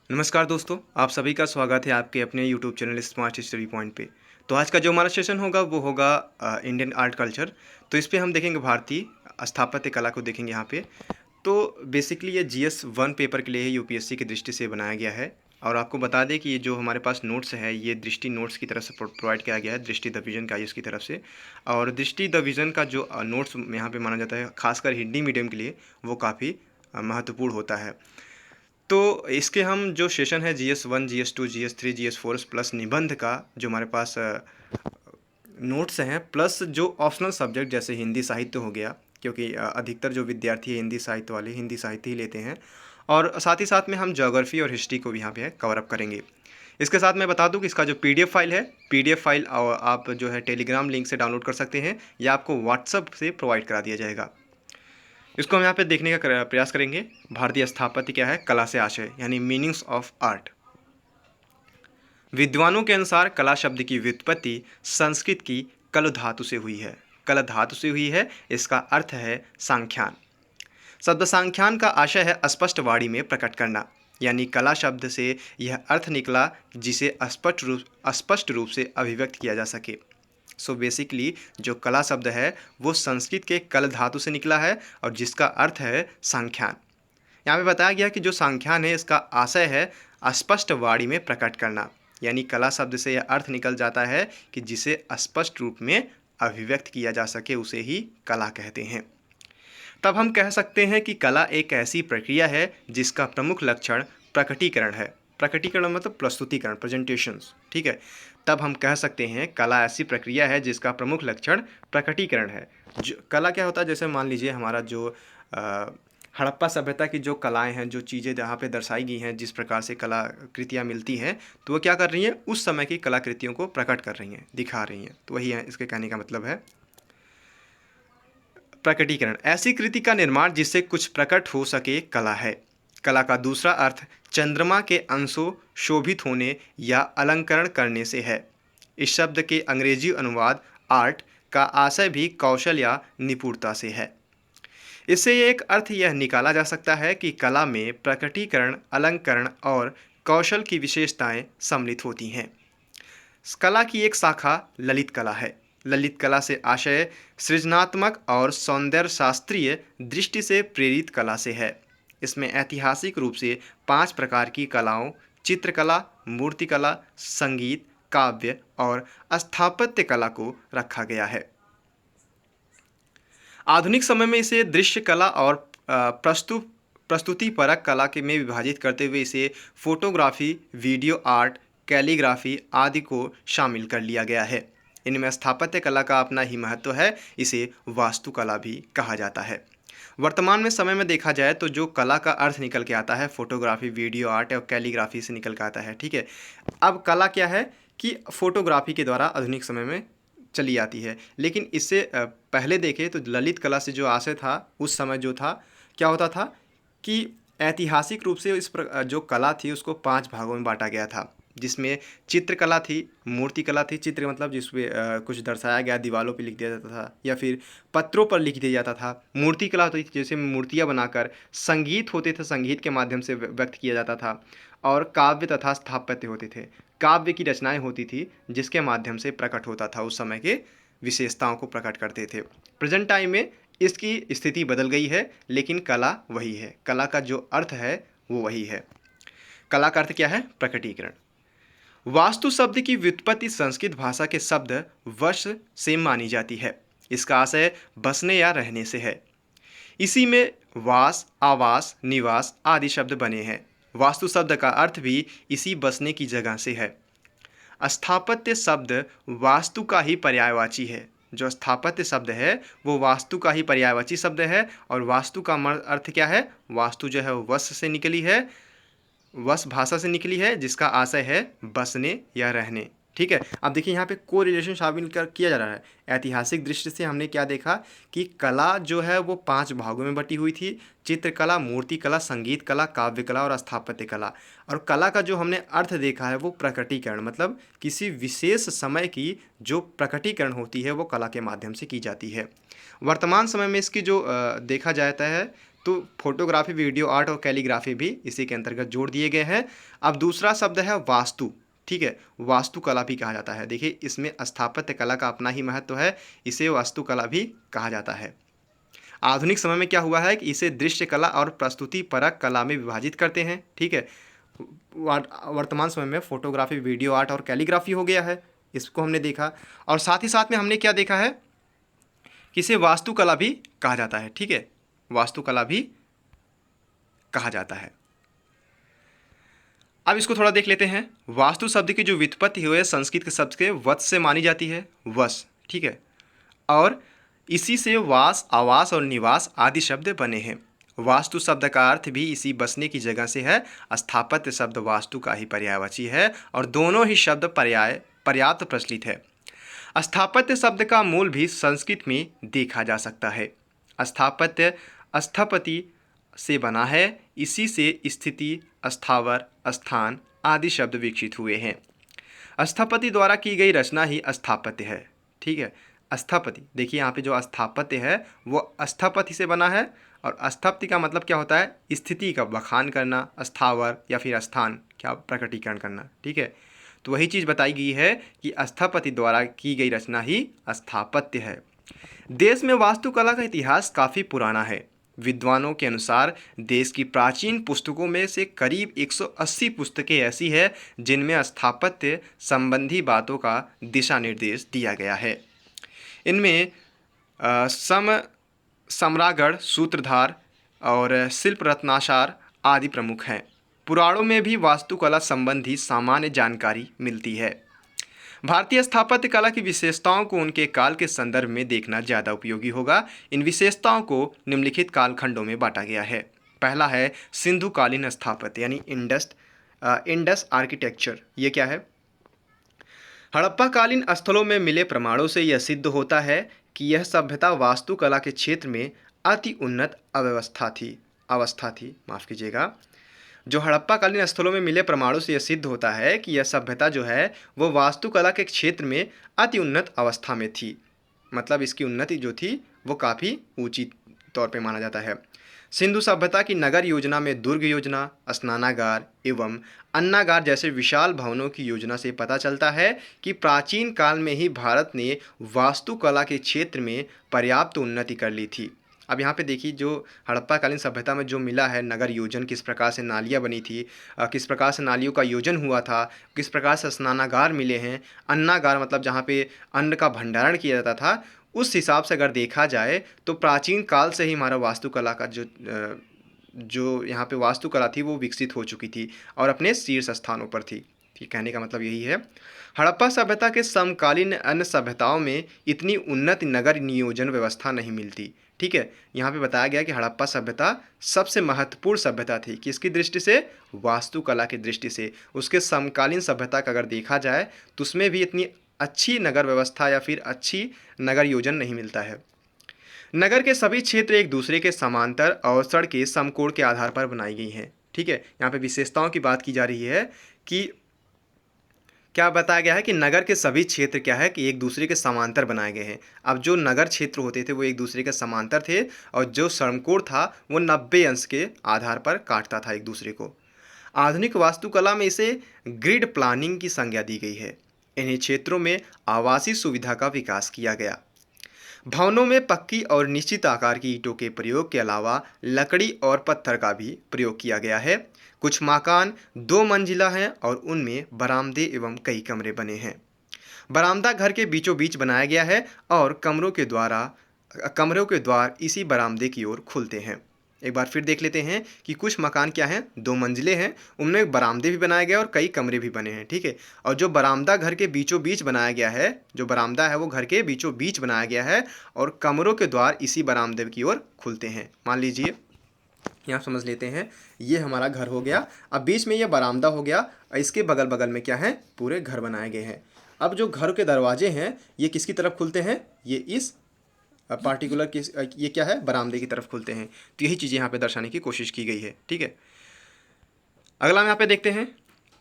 नमस्कार दोस्तों, आप सभी का स्वागत है आपके अपने YouTube channel smart study point पे। तो आज का जो हमारा सेशन होगा वो होगा इंडियन आर्ट कल्चर। तो इस पे हम देखेंगे भारतीय स्थापत्य कला को देखेंगे यहाँ पे। तो बेसिकली ये जीएस 1 पेपर के लिए ही यूपीएससी की दृष्टि से बनाया गया है। और आपको बता दें कि ये जो हमारे पास नोट्स है ये दृष्टि नोट्स की तरफ से प्रोवाइड किया गया है, दृष्टि द विजन का की तरफ से। और दृष्टि द विजन का जो नोट्स यहाँ पे माना जाता है खासकर हिंदी मीडियम के लिए वो काफ़ी महत्वपूर्ण होता है। तो इसके हम जो सेशन है GS 1 GS 2 GS 3 GS 4 plus निबंध का जो हमारे पास नोट्स हैं प्लस जो ऑप्शनल सब्जेक्ट जैसे हिंदी साहित्य हो गया, क्योंकि अधिकतर जो विद्यार्थी है हिंदी साहित्य वाले हिंदी साहित्य ही लेते हैं। और साथ ही साथ में हम ज्योग्राफी और हिस्ट्री को भी यहाँ पे कवर अप करेंगे। इसके साथ मैं बता दूं कि इसका जो पीडीएफ फाइल है, पीडीएफ फाइल आप जो है टेलीग्राम लिंक से डाउनलोड कर सकते हैं या आपको व्हाट्सअप से प्रोवाइड करा दिया जाएगा। इसको हम यहाँ पे देखने का प्रयास करेंगे। भारतीय स्थापत्य क्या है? कला से आशय यानी मीनिंग्स ऑफ आर्ट। विद्वानों के अनुसार कला शब्द की व्युत्पत्ति संस्कृत की कल धातु से हुई है। कल धातु से हुई है, इसका अर्थ है सांख्यान। शब्द सांख्यान का आशय है स्पष्ट वाणी में प्रकट करना, यानी कला शब्द से यह अर्थ निकला जिसे स्पष्ट रूप से अभिव्यक्त किया जा सके। सो बेसिकली जो कला शब्द है वो संस्कृत के कल धातु से निकला है और जिसका अर्थ है सांख्यान। यहाँ पे बताया गया कि जो सांख्यान है इसका आशय है स्पष्ट वाणी में प्रकट करना, यानी कला शब्द से यह अर्थ निकल जाता है कि जिसे स्पष्ट रूप में अभिव्यक्त किया जा सके उसे ही कला कहते हैं। तब हम कह सकते हैं कि कला एक ऐसी प्रक्रिया है जिसका प्रमुख लक्षण प्रकटीकरण है। प्रकटीकरण मतलब प्रस्तुतिकरण, प्रेजेंटेशंस, ठीक है। तब हम कह सकते हैं कला ऐसी प्रक्रिया है जिसका प्रमुख लक्षण प्रकटीकरण है। जो कला क्या होता है, जैसे मान लीजिए हमारा जो हड़प्पा सभ्यता की जो कलाएं हैं, जो चीज़ें जहाँ पे दर्शाई गई हैं, जिस प्रकार से कलाकृतियाँ मिलती हैं, तो वो क्या कर रही हैं, उस समय की कलाकृतियों को प्रकट कर रही हैं, दिखा रही हैं। तो वही है इसके कहने का मतलब है प्रकटीकरण। ऐसी कृति का निर्माण जिससे कुछ प्रकट हो सके कला है। कला का दूसरा अर्थ चंद्रमा के अंशों शोभित होने या अलंकरण करने से है। इस शब्द के अंग्रेजी अनुवाद आर्ट का आशय भी कौशल या निपुणता से है। इससे एक अर्थ यह निकाला जा सकता है कि कला में प्रकटीकरण, अलंकरण और कौशल की विशेषताएं सम्मिलित होती हैं। कला की एक शाखा ललित कला है। ललित कला से आशय सृजनात्मक और सौंदर्य शास्त्रीय दृष्टि से प्रेरित कला से है। इसमें ऐतिहासिक रूप से 5 प्रकार की कलाओं चित्रकला, मूर्तिकला, संगीत, काव्य और स्थापत्य कला को रखा गया है। आधुनिक समय में इसे दृश्य कला और प्रस्तुतिपरक कला के में विभाजित करते हुए इसे फोटोग्राफी, वीडियो आर्ट, कैलीग्राफी आदि को शामिल कर लिया गया है। इनमें स्थापत्य कला का अपना ही महत्व है, इसे वास्तुकला भी कहा जाता है। वर्तमान में समय में देखा जाए तो जो कला का अर्थ निकल के आता है फोटोग्राफी, वीडियो आर्ट और कैलीग्राफी से निकल के आता है, ठीक है। अब कला क्या है कि फोटोग्राफी के द्वारा आधुनिक समय में चली आती है, लेकिन इससे पहले देखें तो ललित कला से जो आशय था उस समय जो था क्या होता था कि ऐतिहासिक रूप से जो कला थी उसको 5 भागों में बांटा गया था, जिसमें चित्रकला थी, मूर्तिकला थी। चित्र मतलब जिसमें कुछ दर्शाया गया, दीवारों पे लिख दिया जाता था या फिर पत्रों पर लिख दिया जाता था। मूर्तिकला होती थी जैसे मूर्तियाँ बनाकर, संगीत होते थे, संगीत के माध्यम से व्यक्त किया जाता था। और काव्य तथा स्थापत्य होते थे, काव्य की रचनाएं होती थी जिसके माध्यम से प्रकट होता था, उस समय के विशेषताओं को प्रकट करते थे। प्रेजेंट टाइम में इसकी स्थिति बदल गई है, लेकिन कला वही है। कला का जो अर्थ है वो वही है। कला का अर्थ क्या है? प्रकटीकरण। वास्तु शब्द की व्युत्पत्ति संस्कृत भाषा के शब्द वश से मानी जाती है। इसका आशय बसने या रहने से है। इसी में वास, आवास, निवास आदि शब्द बने हैं। वास्तु शब्द का अर्थ भी इसी बसने की जगह से है। स्थापत्य शब्द वास्तु का ही पर्यायवाची है। जो स्थापत्य शब्द है वो वास्तु का ही पर्यायवाची शब्द है। और वास्तु का अर्थ क्या है? वास्तु जो है वश से निकली है, वश भाषा से निकली है, जिसका आशय है बसने या रहने, ठीक है। अब देखिए यहाँ पे को रिलेशन शामिल कर किया जा रहा है। ऐतिहासिक दृष्टि से हमने क्या देखा कि कला जो है वो 5 भागों में बटी हुई थी। चित्रकला, मूर्तिकला, संगीत कला, काव्य कला और स्थापत्य कला। और कला का जो हमने अर्थ देखा है वो प्रकटीकरण, मतलब किसी विशेष समय की जो प्रकटीकरण होती है वो कला के माध्यम से की जाती है। वर्तमान समय में इसकी जो देखा जाता है तो फोटोग्राफी, वीडियो आर्ट और कैलीग्राफी भी इसी के अंतर्गत जोड़ दिए गए हैं। अब दूसरा शब्द है वास्तु। ठीक है, वास्तुकला भी कहा जाता है। देखिए, इसमें स्थापत्य कला का अपना ही महत्व है, इसे वास्तुकला भी कहा जाता है। आधुनिक समय में क्या हुआ है कि इसे दृश्य कला और प्रस्तुति परक कला में विभाजित करते हैं। ठीक है, वर्तमान समय में फोटोग्राफी, वीडियो आर्ट और कैलीग्राफी हो गया है, इसको हमने देखा। और साथ ही साथ में हमने क्या देखा है कि इसे वास्तुकला भी कहा जाता है। ठीक है, वास्तुकला भी कहा जाता है। अब इसको थोड़ा देख लेते हैं। वास्तु शब्द की जो व्युत्पत्ति हुई है संस्कृत के शब्द के वत्स से मानी जाती है, वस। ठीक है, और इसी से वास, आवास और निवास आदि शब्द बने हैं। वास्तु शब्द का अर्थ भी इसी बसने की जगह से है। स्थापत्य शब्द वास्तु का ही पर्यायवाची है और दोनों ही शब्द पर्याप्त प्रचलित है। स्थापत्य शब्द का मूल भी संस्कृत में देखा जा सकता है। स्थापत्य स्थपति से बना है, इसी से स्थिति, स्थावर, स्थान आदि शब्द विकसित हुए हैं। स्थपति द्वारा की गई रचना ही स्थापत्य है। ठीक है, स्थपति, देखिए यहाँ पे जो स्थापत्य है वो स्थपति से बना है, और स्थपति का मतलब क्या होता है, स्थिति का बखान करना, स्थावर या फिर स्थान क्या प्रकटीकरण करना। ठीक है, तो वही चीज़ बताई गई है कि स्थपति द्वारा की गई रचना ही स्थापत्य है। देश में वास्तुकला का इतिहास काफ़ी पुराना है। विद्वानों के अनुसार देश की प्राचीन पुस्तकों में से करीब 180 पुस्तकें ऐसी है जिनमें स्थापत्य संबंधी बातों का दिशा निर्देश दिया गया है। इनमें सम्रागढ़, सूत्रधार और शिल्प रत्नासार आदि प्रमुख हैं। पुराणों में भी वास्तुकला संबंधी सामान्य जानकारी मिलती है। भारतीय स्थापत्य कला की विशेषताओं को उनके काल के संदर्भ में देखना ज़्यादा उपयोगी होगा। इन विशेषताओं को निम्नलिखित कालखंडों में बांटा गया है। पहला है सिंधुकालीन स्थापत्य यानी इंडस आर्किटेक्चर। ये क्या है? हड़प्पाकालीन स्थलों में मिले प्रमाणों से यह सिद्ध होता है कि यह सभ्यता वास्तुकला के क्षेत्र में अति उन्नत अवस्था थी। माफ़ कीजिएगा। जो हड़प्पाकालीन स्थलों में मिले प्रमाणों से यह सिद्ध होता है कि यह सभ्यता जो है वो वास्तुकला के क्षेत्र में अति उन्नत अवस्था में थी। मतलब इसकी उन्नति जो थी वो काफ़ी ऊंची तौर पे माना जाता है। सिंधु सभ्यता की नगर योजना में दुर्ग योजना, स्नानागार एवं अन्नागार जैसे विशाल भवनों की योजना से पता चलता है कि प्राचीन काल में ही भारत ने वास्तुकला के क्षेत्र में पर्याप्त उन्नति कर ली थी। अब यहाँ पे देखिए, जो हड़प्पाकालीन सभ्यता में जो मिला है नगर योजन, किस प्रकार से नालियाँ बनी थी, किस प्रकार से नालियों का योजन हुआ था, किस प्रकार से स्नानागार मिले हैं, अन्नागार मतलब जहाँ पे अन्न का भंडारण किया जाता था, उस हिसाब से अगर देखा जाए तो प्राचीन काल से ही हमारा वास्तुकला का जो यहाँ पे वास्तुकला थी वो विकसित हो चुकी थी और अपने शीर्ष स्थानों पर थी। ठीक, कहने का मतलब यही है। हड़प्पा सभ्यता के समकालीन अन्य सभ्यताओं में इतनी उन्नत नगर नियोजन व्यवस्था नहीं मिलती। ठीक है, यहाँ पे बताया गया कि हड़प्पा सभ्यता सबसे महत्वपूर्ण सभ्यता थी। किसकी दृष्टि से? वास्तुकला की दृष्टि से। उसके समकालीन सभ्यता का अगर देखा जाए तो उसमें भी इतनी अच्छी नगर व्यवस्था या फिर अच्छी नगर योजन नहीं मिलता है। नगर के सभी क्षेत्र एक दूसरे के समांतर और सड़कें समकोण के आधार पर बनाई गई हैं। ठीक है, यहाँ पे विशेषताओं की बात की जा रही है कि क्या बताया गया है कि नगर के सभी क्षेत्र क्या है कि एक दूसरे के समांतर बनाए गए हैं। अब जो नगर क्षेत्र होते थे वो एक दूसरे के समांतर थे और जो समकोण था वो 90 अंश के आधार पर काटता था एक दूसरे को। आधुनिक वास्तुकला में इसे ग्रिड प्लानिंग की संज्ञा दी गई है। इन्हीं क्षेत्रों में आवासीय सुविधा का विकास किया गया। भवनों में पक्की और निश्चित आकार की ईंटों के प्रयोग के अलावा लकड़ी और पत्थर का भी प्रयोग किया गया है। कुछ मकान 2 मंजिला हैं और उनमें बरामदे एवं कई कमरे बने हैं। बरामदा घर के बीचों बीच बनाया गया है और कमरों के द्वार इसी बरामदे की ओर खुलते हैं। एक बार फिर देख लेते हैं कि कुछ मकान क्या हैं, 2 मंजिले हैं, उनमें बरामदे भी बनाए गए और कई कमरे भी बने हैं। ठीक है, और जो बरामदा घर के बीचों बीच बनाया गया है, जो बरामदा है वो घर के बीचों बीच बनाया गया है और कमरों के द्वार इसी बरामदे की ओर खुलते हैं। मान लीजिए यहाँ समझ लेते हैं, ये हमारा घर हो गया, अब बीच में ये बरामदा हो गया, इसके बगल बगल में क्या है, पूरे घर बनाए गए हैं। अब जो घर के दरवाजे हैं ये किसकी तरफ खुलते हैं, ये इस पार्टिकुलर ये क्या है, बरामदे की तरफ खुलते हैं। तो यही चीज़ें यहाँ पे दर्शाने की कोशिश की गई है। ठीक है, अगला हम यहाँ पे देखते हैं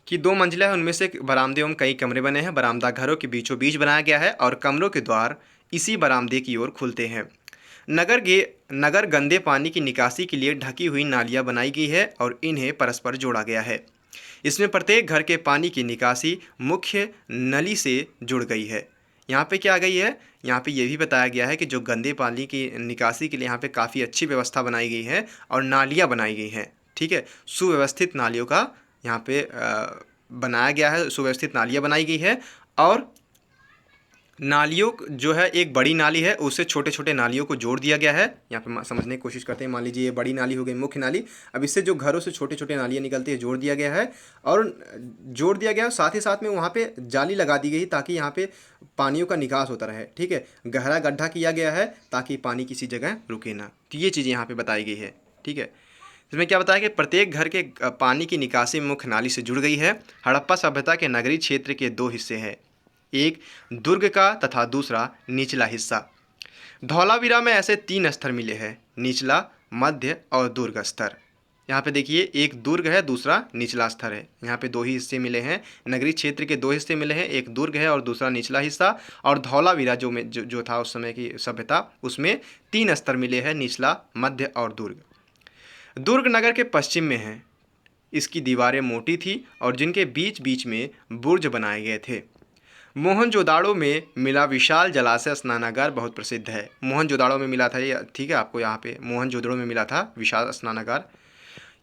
कि 2 मंजिला है, उनमें से बरामदे एवं कई कमरे बने हैं। बरामदा घरों के बीचों बीच बनाया गया है और कमरों के द्वार इसी बरामदे की ओर खुलते हैं। नगर गंदे पानी की निकासी के लिए ढकी हुई नालियाँ बनाई गई है और इन्हें परस्पर जोड़ा गया है। इसमें प्रत्येक घर के पानी की निकासी मुख्य नली से जुड़ गई है। यहाँ पे क्या गई है, यहाँ पे ये भी बताया गया है कि जो गंदे पानी की निकासी के लिए यहाँ पे काफ़ी अच्छी व्यवस्था बनाई गई है और नालियाँ बनाई गई हैं। ठीक है, सुव्यवस्थित नालियों का यहाँ पे बनाया गया है, सुव्यवस्थित नालियाँ बनाई गई है। और नालियों जो है, एक बड़ी नाली है, उससे छोटे छोटे नालियों को जोड़ दिया गया है। यहाँ पे समझने की कोशिश करते हैं। मान लीजिए ये बड़ी नाली हो गई, मुख्य नाली। अब इससे जो घरों से छोटे छोटे नालियाँ निकलती है, जोड़ दिया गया है। और जोड़ दिया गया, साथ ही साथ में वहाँ पे जाली लगा दी गई ताकि यहाँ पे पानियों का निकास होता रहे। ठीक है, गहरा गड्ढा किया गया है ताकि पानी किसी जगह रुके ना। तो ये चीज़ें यहाँ पर बताई गई है। ठीक है, इसमें क्या बताया कि प्रत्येक घर के पानी की निकासी मुख्य नाली से जुड़ गई है। हड़प्पा सभ्यता के नगरीय क्षेत्र के दो हिस्से हैं, एक दुर्ग का तथा दूसरा निचला हिस्सा। धौलावीरा में ऐसे 3 स्तर मिले हैं, निचला, मध्य और दुर्ग स्तर। यहाँ पे देखिए, एक दुर्ग है, दूसरा निचला स्तर है। यहाँ पे 2 ही हिस्से मिले हैं, नगरीय क्षेत्र के 2 हिस्से मिले हैं, एक दुर्ग है और दूसरा निचला हिस्सा। और धौलावीरा जो था उस समय की सभ्यता, उसमें 3 स्तर मिले हैं, निचला, मध्य और दुर्ग। दुर्ग नगर के पश्चिम में है। इसकी दीवारें मोटी थी और जिनके बीच बीच में बुर्ज बनाए गए थे। मोहनजोदाड़ो में मिला विशाल जलाशय स्नानागार बहुत प्रसिद्ध है। मोहनजोदाड़ो में मिला था ये, ठीक है, आपको यहाँ पे मोहनजोदड़ो में मिला था विशाल स्नानागार।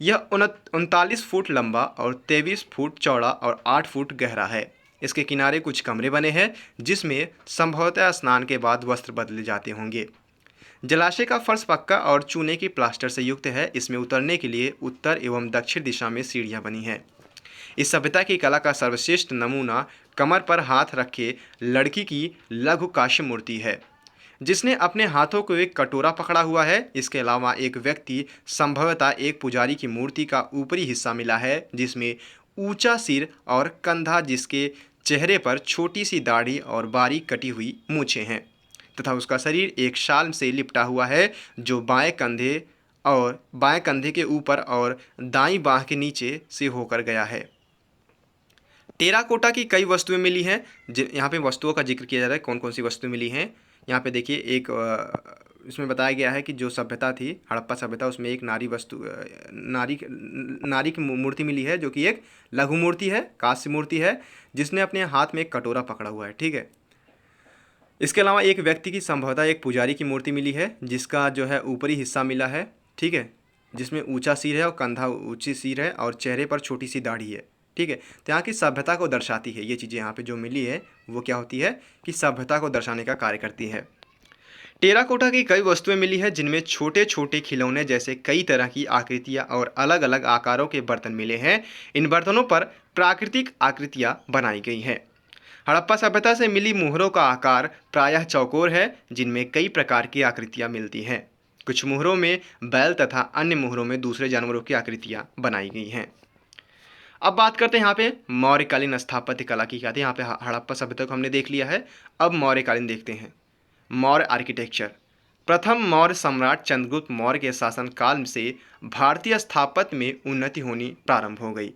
यह 39 फुट लंबा और 23 फुट चौड़ा और 8 फुट गहरा है। इसके किनारे कुछ कमरे बने हैं जिसमें संभवतः स्नान के बाद वस्त्र बदले जाते होंगे। जलाशय का फर्श पक्का और चूने की प्लास्टर से युक्त है। इसमें उतरने के लिए उत्तर एवं दक्षिण दिशा में सीढ़ियाँ बनी हैं। इस सभ्यता की कला का सर्वश्रेष्ठ नमूना कमर पर हाथ रखे लड़की की लघु काष्य मूर्ति है, जिसने अपने हाथों को एक कटोरा पकड़ा हुआ है। इसके अलावा एक व्यक्ति, संभवतः एक पुजारी की मूर्ति का ऊपरी हिस्सा मिला है, जिसमें ऊंचा सिर और कंधा, जिसके चेहरे पर छोटी सी दाढ़ी और बारीक कटी हुई मूछें हैं, तथा उसका शरीर एक शाल से लिपटा हुआ है जो बाएं कंधे के ऊपर और दाईं बाह के नीचे से होकर गया है। टेराकोटा की कई वस्तुएं मिली हैं। यहाँ पे वस्तुओं का जिक्र किया जा रहा है, कौन कौन सी वस्तुएं मिली हैं। यहाँ पे देखिए, एक इसमें बताया गया है कि जो सभ्यता थी, हड़प्पा सभ्यता, उसमें एक नारी की मूर्ति मिली है, जो कि एक लघु मूर्ति है, कांस्य मूर्ति है, जिसने अपने हाथ में एक कटोरा पकड़ा हुआ है। ठीक है, इसके अलावा एक व्यक्ति की, संभवतः एक पुजारी की मूर्ति मिली है, जिसका जो है ऊपरी हिस्सा मिला है। ठीक है, जिसमें ऊंचा सिर है और कंधा ऊंची सिर है और चेहरे पर छोटी सी दाढ़ी है। ठीक है, तो यहाँ की सभ्यता को दर्शाती है। ये चीज़ें यहाँ पे जो मिली है वो क्या होती है कि सभ्यता को दर्शाने का कार्य करती है। टेराकोटा की कई वस्तुएं मिली हैं जिनमें छोटे छोटे खिलौने जैसे कई तरह की आकृतियाँ और अलग अलग आकारों के बर्तन मिले हैं। इन बर्तनों पर प्राकृतिक आकृतियाँ बनाई गई हैं। हड़प्पा सभ्यता से मिली मुहरों का आकार प्रायः चौकोर है, जिनमें कई प्रकार की आकृतियाँ मिलती हैं। कुछ मुहरों में बैल तथा अन्य मुहरों में दूसरे जानवरों की आकृतियाँ बनाई गई हैं। अब बात करते हैं यहाँ पे मौर्यकालीन स्थापत्य कला की। क्या थी यहाँ पे, हड़प्पा सभ्यता को हमने देख लिया है। अब मौर्यकालीन देखते हैं। मौर्य आर्किटेक्चर। प्रथम मौर्य सम्राट चंद्रगुप्त मौर्य के शासनकाल से भारतीय स्थापत्य में उन्नति होनी प्रारंभ हो गई।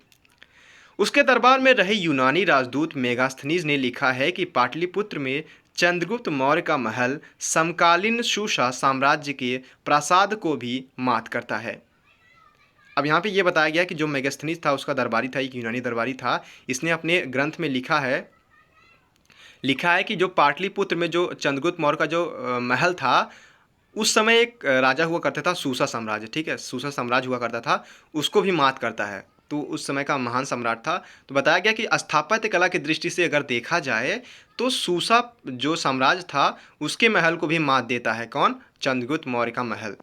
उसके दरबार में रहे यूनानी राजदूत मेगास्थनीज ने लिखा है कि पाटलिपुत्र में चंद्रगुप्त मौर्य का महल समकालीन शूशा साम्राज्य के प्रासाद को भी मात करता है। अब यहाँ पे ये बताया गया कि जो मेगास्थनीज था, उसका दरबारी था, एक यूनानी दरबारी था। इसने अपने ग्रंथ में लिखा है कि जो पाटलिपुत्र में जो चंद्रगुप्त मौर्य का जो महल था, उस समय एक राजा हुआ करता था, शूशा साम्राज्य। ठीक है, शूशा साम्राज्य हुआ करता था, उसको भी मात करता है। तो उस समय का महान सम्राट था। तो बताया गया कि स्थापत्य कला की दृष्टि से अगर देखा जाए तो शूशा जो साम्राज्य था, उसके महल को भी मात देता है। कौन? चंद्रगुप्त मौर्य का महल।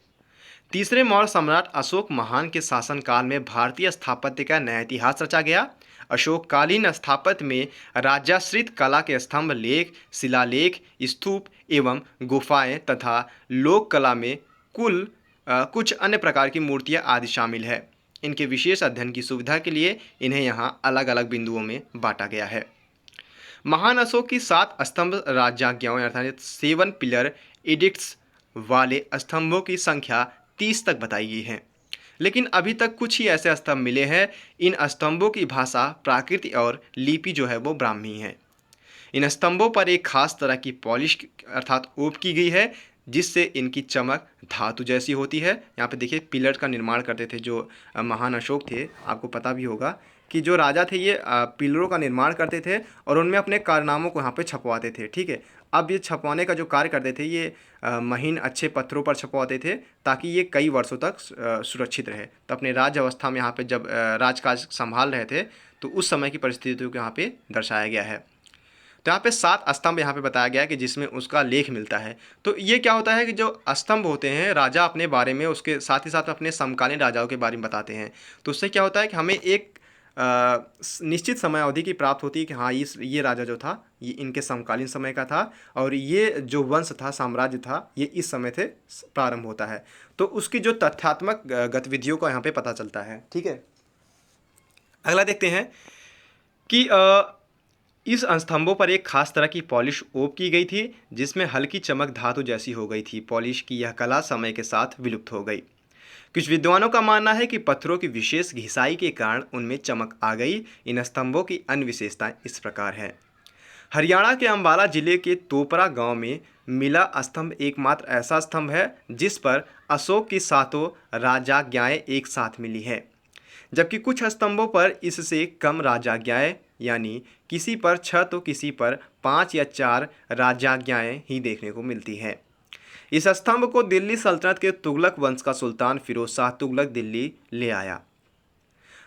तीसरे मौर्य सम्राट अशोक महान के शासनकाल में भारतीय स्थापत्य का नया इतिहास रचा गया। अशोककालीन स्थापत्य में राजाश्रित कला के स्तंभ, लेख, शिलालेख, स्तूप एवं गुफाएं तथा लोक कला में कुछ अन्य प्रकार की मूर्तियां आदि शामिल है। इनके विशेष अध्ययन की सुविधा के लिए इन्हें यहाँ अलग अलग बिंदुओं में बांटा गया है। महान अशोक की 7 स्तंभ राजाज्ञाओं अर्थात 7 पिलर एडिक्ट्स वाले स्तंभों की संख्या 30 तक बताई गई है, लेकिन अभी तक कुछ ही ऐसे स्तंभ मिले हैं। इन स्तंभों की भाषा, प्राकृति और लिपि जो है वो ब्राह्मी है। इन स्तंभों पर एक खास तरह की पॉलिश अर्थात ओप की गई है, जिससे इनकी चमक धातु जैसी होती है। यहाँ पे देखिए पिलर का निर्माण करते थे जो महान अशोक थे, आपको पता भी होगा कि जो राजा थे ये पिलरों का निर्माण करते थे और उनमें अपने कारनामों को यहाँ पे छपवाते थे। ठीक है, अब ये छपवाने का जो कार्य करते थे ये महीन अच्छे पत्थरों पर छपवाते थे ताकि ये कई वर्षों तक सुरक्षित रहे। तो अपने राज्य अवस्था में यहाँ पे जब राजकाज संभाल रहे थे तो उस समय की परिस्थितियों को यहाँ पे दर्शाया गया है। तो यहाँ पे 7 स्तंभ यहाँ पे बताया गया है कि जिसमें उसका लेख मिलता है। तो ये क्या होता है कि जो स्तंभ होते हैं राजा अपने बारे में, उसके साथ ही साथ अपने समकालीन राजाओं के बारे में बताते हैं। तो उससे क्या होता है कि हमें एक निश्चित समय अवधि की प्राप्त होती है कि हाँ ये राजा जो था ये इनके समकालीन समय का था और ये जो वंश था, साम्राज्य था, ये इस समय से प्रारंभ होता है। तो उसकी जो तथ्यात्मक गतिविधियों का यहाँ पे पता चलता है। ठीक है, अगला देखते हैं कि इस स्तंभों पर एक खास तरह की पॉलिश ओप की गई थी जिसमें हल्की चमक धातु जैसी हो गई थी। पॉलिश की यह कला समय के साथ विलुप्त हो गई। कुछ विद्वानों का मानना है कि पत्थरों की विशेष घिसाई के कारण उनमें चमक आ गई। इन स्तंभों की अन्य विशेषताएं इस प्रकार है। हरियाणा के अंबाला जिले के तोपरा गांव में मिला स्तंभ एकमात्र ऐसा स्तंभ है जिस पर अशोक की सातों राजाज्ञाएं एक साथ मिली है, जबकि कुछ स्तंभों पर इससे कम राजाज्ञाएं, यानी किसी पर 6 तो किसी पर 5 या 4 राजाज्ञाएं ही देखने को मिलती है। इस स्तंभ को दिल्ली सल्तनत के तुगलक वंश का सुल्तान फिरोज शाह तुगलक दिल्ली ले आया।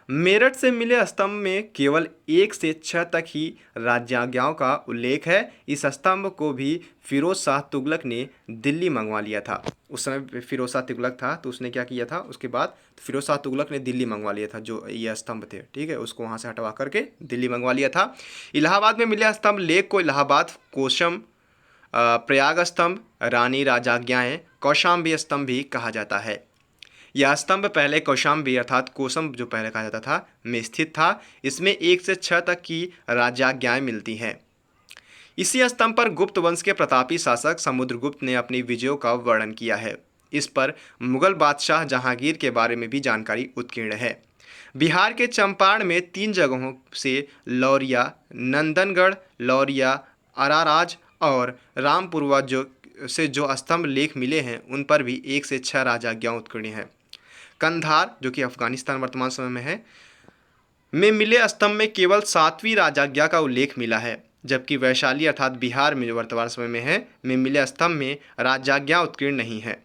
मेरठ से मिले स्तंभ में केवल 1 से 6 तक ही राजाज्ञाओं का उल्लेख है। इस स्तंभ को भी फिरोज शाह तुगलक ने दिल्ली मंगवा लिया था। उस समय फिरोज शाह तुगलक था तो उसने क्या किया था, उसके बाद फिरोज शाह तुगलक ने दिल्ली मंगवा लिया था जो ये स्तंभ थे। ठीक है, उसको वहाँ से हटवा करके दिल्ली मंगवा लिया था। इलाहाबाद में मिले स्तंभ लेख को इलाहाबाद कोशम, प्रयाग स्तंभ, रानी राजाज्ञाएं, कौशाम्बी स्तंभ भी कहा जाता है। यह स्तंभ पहले कौशाम्बी अर्थात कोसम जो पहले कहा जाता था में स्थित था। इसमें 1 से 6 तक की राजाज्ञाएं मिलती हैं। इसी स्तंभ पर गुप्त वंश के प्रतापी शासक समुद्रगुप्त ने अपनी विजयों का वर्णन किया है। इस पर मुगल बादशाह जहांगीर के बारे में भी जानकारी उत्कीर्ण है। बिहार के चंपारण में 3 जगहों से लौरिया, नंदनगढ़, लौरिया, अराराज और रामपुरवा जो स्तंभ लेख मिले हैं उन पर भी 1 से 6 राजाज्ञाएं उत्कीर्ण हैं। कंधार जो कि अफगानिस्तान वर्तमान समय में है में मिले स्तंभ में केवल 7वीं राजाज्ञा का उल्लेख मिला है, जबकि वैशाली अर्थात बिहार में जो वर्तमान समय में है में मिले स्तंभ में राजाज्ञा उत्कीर्ण नहीं है।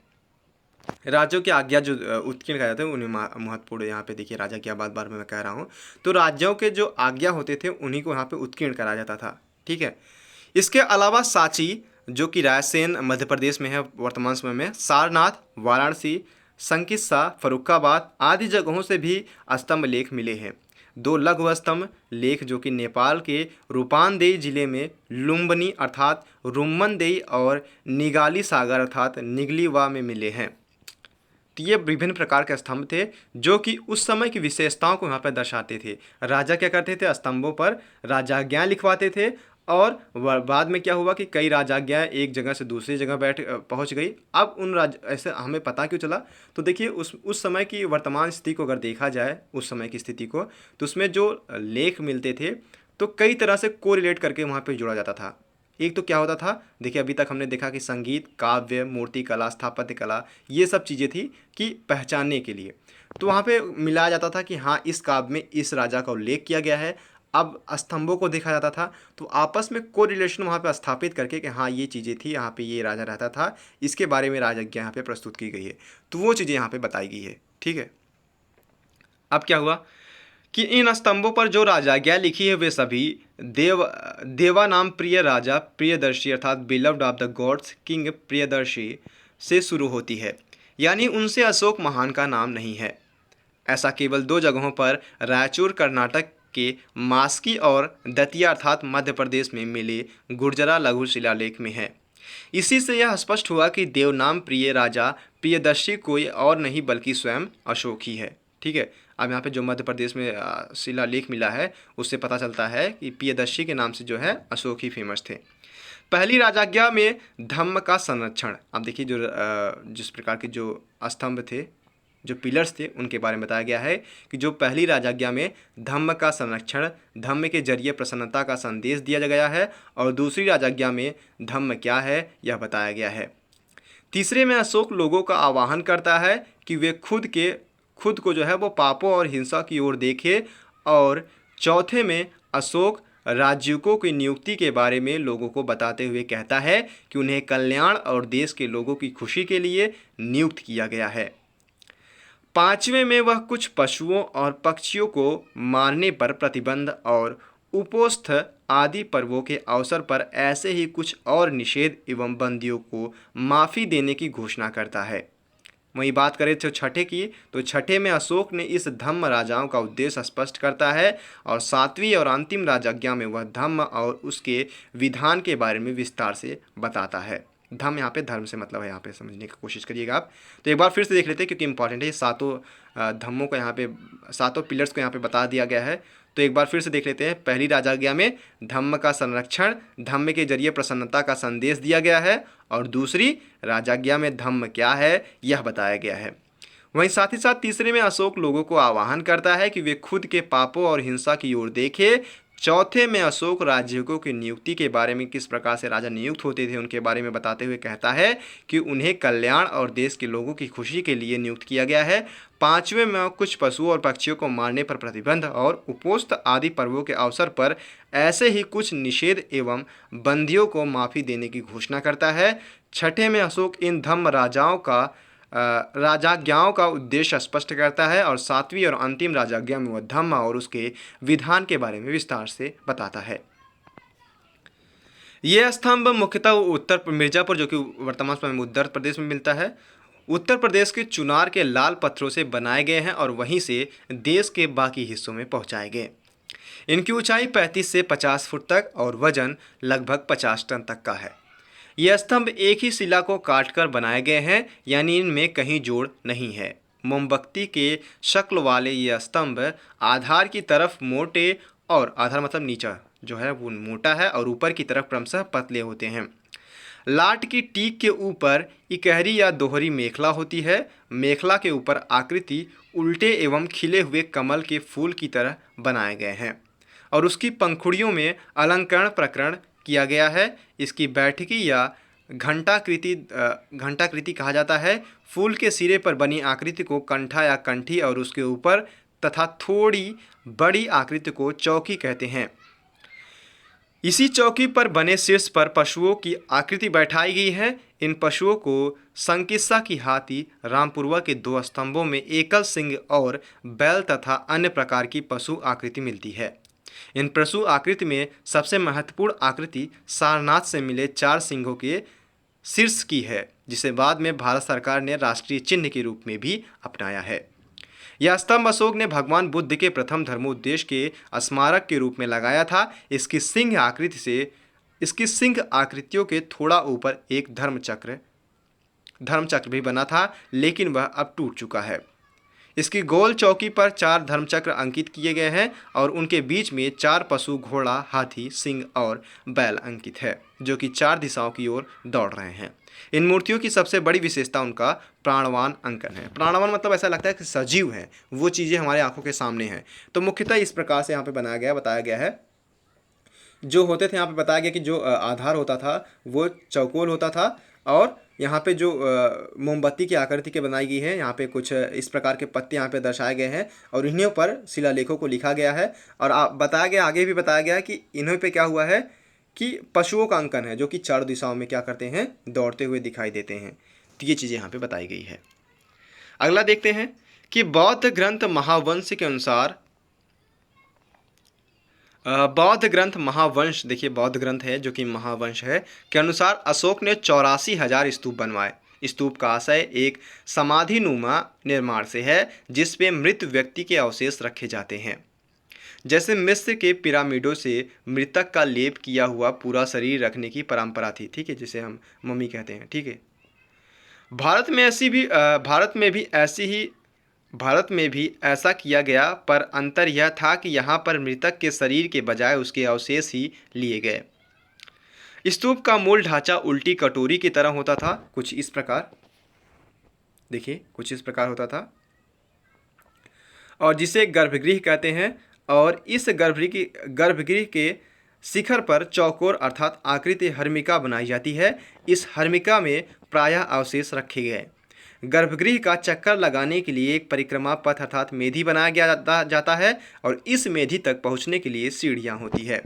राज्यों की आज्ञा जो उत्कीर्ण कहा जाता है उन्हें महत्वपूर्ण, यहाँ पे देखिए राजाज्ञा बार बार मैं कह रहा हूँ, तो राज्यों के जो आज्ञा होते थे उन्हीं को यहाँ पे उत्कीर्ण करा जाता था। ठीक है, इसके अलावा सांची जो कि रायसेन मध्य प्रदेश में है वर्तमान समय में, सारनाथ, वाराणसी, संकिस्सा, फर्रुखाबाद आदि जगहों से भी स्तंभ लेख मिले हैं। 2 लघु स्तंभ लेख जो कि नेपाल के रूपानदेही जिले में लुम्बनी अर्थात रुम्मनदेही और निगाली सागर अर्थात निगलीवा में मिले हैं। तो ये विभिन्न प्रकार के स्तंभ थे जो कि उस समय की विशेषताओं को यहाँ पर दर्शाते थे। राजा क्या करते थे, स्तंभों पर राजाज्ञाएं लिखवाते थे और बाद में क्या हुआ कि कई राजाज्ञाएं एक जगह से दूसरी जगह पहुंच गई। अब उन ऐसे हमें पता क्यों चला, तो देखिए उस समय की वर्तमान स्थिति को अगर देखा जाए, उस समय की स्थिति को, तो उसमें जो लेख मिलते थे तो कई तरह से कोरिलेट करके वहाँ पे जोड़ा जाता था। एक तो क्या होता था, देखिए अभी तक हमने देखा कि संगीत, काव्य, मूर्ति कला, स्थापत्य कला, ये सब चीज़ें थी कि पहचानने के लिए, तो वहाँ पे मिलाया जाता था कि हाँ इस काव्य में इस राजा का उल्लेख किया गया है। अब स्तंभों को देखा जाता था तो आपस में कोरिलेशन वहाँ पे स्थापित करके कि हाँ ये चीज़ें थी, यहाँ पे ये राजा रहता था, इसके बारे में राजाज्ञा यहाँ पे प्रस्तुत की गई है, तो वो चीज़ें यहाँ पे बताई गई है। ठीक है, अब क्या हुआ कि इन स्तंभों पर जो राजाज्ञा लिखी है वे सभी देवा नाम प्रिय राजा प्रियदर्शी अर्थात beloved of the gods king Priyadarshi से शुरू होती है, यानी उनसे अशोक महान का नाम नहीं है। ऐसा केवल 2 जगहों पर रायचूर कर्नाटक के मास्की और दतिया अर्थात मध्य प्रदेश में मिले गुर्जरा लघु शिलालेख में है। इसी से यह स्पष्ट हुआ कि देवनाम प्रिय राजा प्रियदर्शी कोई और नहीं बल्कि स्वयं अशोक ही है। ठीक है, अब यहाँ पे जो मध्य प्रदेश में शिलालेख मिला है उससे पता चलता है कि प्रियदर्शी के नाम से जो है अशोक ही फेमस थे। पहली राजाज्ञा में धम्म का संरक्षण, अब देखिए जो जिस प्रकार के जो स्तंभ थे, जो पिलर्स थे, उनके बारे में बताया गया है कि जो पहली राजाज्ञा में धम्म का संरक्षण, धम्म के जरिए प्रसन्नता का संदेश दिया गया है, और दूसरी राजाज्ञा में धम्म क्या है यह बताया गया है। तीसरे में अशोक लोगों का आह्वान करता है कि वे खुद को जो है वो पापों और हिंसा की ओर देखे। और चौथे में अशोक राजयुकों की नियुक्ति के बारे में लोगों को बताते हुए कहता है कि उन्हें कल्याण और देश के लोगों की खुशी के लिए नियुक्त किया गया है। पांचवें में वह कुछ पशुओं और पक्षियों को मारने पर प्रतिबंध और उपोत्थ आदि पर्वों के अवसर पर ऐसे ही कुछ और निषेध एवं बंदियों को माफ़ी देने की घोषणा करता है। वहीं बात करें तो छठे की, तो छठे में अशोक ने इस धम्म राजाओं का उद्देश्य स्पष्ट करता है और सातवीं और अंतिम राजाज्ञा में वह धम्म और उसके विधान के बारे में विस्तार से बताता है। धम्म यहाँ पे धर्म से मतलब है, यहाँ पे समझने की कोशिश करिएगा आप। तो एक बार फिर से देख लेते हैं क्योंकि इंपॉर्टेंट है, ये सातों धम्मों को यहाँ पे, सातों पिलर्स को यहाँ पे बता दिया गया है। तो एक बार फिर से देख लेते हैं। पहली राजाज्ञा में धम्म का संरक्षण, धम्म के जरिए प्रसन्नता का संदेश दिया गया है। और दूसरी राजाज्ञा में धम्म क्या है यह बताया गया है। वहीं साथ ही साथ तीसरे में अशोक लोगों को आह्वान करता है कि वे खुद के पापों और हिंसा की ओर देखें। चौथे में अशोक राजयुकों की नियुक्ति के बारे में, किस प्रकार से राजा नियुक्त होते थे उनके बारे में बताते हुए कहता है कि उन्हें कल्याण और देश के लोगों की खुशी के लिए नियुक्त किया गया है। पांचवें में कुछ पशुओं और पक्षियों को मारने पर प्रतिबंध और उपोत्थ आदि पर्वों के अवसर पर ऐसे ही कुछ निषेध एवं बंदियों को माफ़ी देने की घोषणा करता है। छठे में अशोक इन धम्म राजाज्ञाओं का उद्देश्य स्पष्ट करता है और सातवीं और अंतिम राजाज्ञा में वह धम्म और उसके विधान के बारे में विस्तार से बताता है। यह स्तंभ मुख्यतः उत्तर मिर्ज़ापुर, जो कि वर्तमान समय में उत्तर प्रदेश में मिलता है, उत्तर प्रदेश के चुनार के लाल पत्थरों से बनाए गए हैं और वहीं से देश के बाकी हिस्सों में पहुंचाए गए। इनकी ऊंचाई 35 से 50 फुट तक और वजन लगभग 50 टन तक का है। यह स्तंभ एक ही शिला को काटकर बनाए गए हैं, यानी इनमें कहीं जोड़ नहीं है। मोमबत्ती के शक्ल वाले यह स्तंभ आधार की तरफ मोटे, और आधार मतलब नीचा जो है वो मोटा है और ऊपर की तरफ क्रमशः पतले होते हैं। लाट की टीक के ऊपर इकहरी या दोहरी मेखला होती है। मेखला के ऊपर आकृति उल्टे एवं खिले हुए कमल के फूल की तरह बनाए गए हैं और उसकी पंखुड़ियों में अलंकरण प्रकरण किया गया है। इसकी बैठकी या घंटाकृति कहा जाता है। फूल के सिरे पर बनी आकृति को कंठा या कंठी और उसके ऊपर तथा थोड़ी बड़ी आकृति को चौकी कहते हैं। इसी चौकी पर बने शीर्ष पर पशुओं की आकृति बैठाई गई है। इन पशुओं को संकिस्सा की हाथी, रामपुरवा के 2 स्तंभों में एकल सिंह और बैल तथा अन्य प्रकार की पशु आकृति मिलती है। इन पशु आकृति में सबसे महत्वपूर्ण आकृति सारनाथ से मिले 4 सिंहों के शीर्ष की है, जिसे बाद में भारत सरकार ने राष्ट्रीय चिन्ह के रूप में भी अपनाया है। यह स्तंभ अशोक ने भगवान बुद्ध के प्रथम धर्मोपदेश के स्मारक के रूप में लगाया था। इसकी सिंह आकृतियों के थोड़ा ऊपर एक धर्मचक्र भी बना था, लेकिन वह अब टूट चुका है। इसकी गोल चौकी पर 4 धर्मचक्र अंकित किए गए हैं और उनके बीच में 4 पशु, घोड़ा, हाथी, सिंह और बैल अंकित है, जो कि 4 दिशाओं की ओर दौड़ रहे हैं। इन मूर्तियों की सबसे बड़ी विशेषता उनका प्राणवान अंकन है। प्राणवान मतलब ऐसा लगता है कि सजीव है, वो चीज़ें हमारे आंखों के सामने हैं। तो मुख्यतः इस प्रकार से यहाँ पे बताया गया है। जो होते थे यहाँ पे बताया गया कि जो आधार होता था वो चौकोर होता था और यहाँ पे जो मोमबत्ती की आकृति के बनाई गई है, यहाँ पे कुछ इस प्रकार के पत्ते यहाँ पे दर्शाए गए हैं और इन्हीं पर शिलालेखों को लिखा गया है। और बताया गया, आगे भी बताया गया कि इन्हीं पे क्या हुआ है कि पशुओं का अंकन है, जो कि 4 दिशाओं में क्या करते हैं, दौड़ते हुए दिखाई देते हैं। तो ये चीज़ें यहाँ पे बताई गई है। अगला देखते हैं कि बौद्ध ग्रंथ महावंश के अनुसार बौद्ध ग्रंथ महावंश, देखिए बौद्ध ग्रंथ है जो कि महावंश है, के अनुसार अशोक ने 84,000 स्तूप बनवाए। स्तूप का आशय एक समाधिनुमा निर्माण से है जिसपे मृत व्यक्ति के अवशेष रखे जाते हैं। जैसे मिस्र के पिरामिडों से मृतक का लेप किया हुआ पूरा शरीर रखने की परंपरा थी, ठीक है, जिसे हम मम्मी कहते हैं, ठीक है। भारत में भी ऐसा किया गया, पर अंतर यह था कि यहाँ पर मृतक के शरीर के बजाय उसके अवशेष ही लिए गए। स्तूप का मूल ढांचा उल्टी कटोरी की तरह होता था, कुछ इस प्रकार, देखिए कुछ इस प्रकार होता था, और जिसे गर्भगृह कहते हैं। और इस गर्भगृह के शिखर पर चौकोर अर्थात आकृति हर्मिका बनाई जाती है। इस हर्मिका में प्रायः अवशेष रखे गए। गर्भगृह का चक्कर लगाने के लिए एक परिक्रमा पथ अर्थात मेधी बनाया जाता है और इस मेधी तक पहुंचने के लिए सीढ़ियां होती है।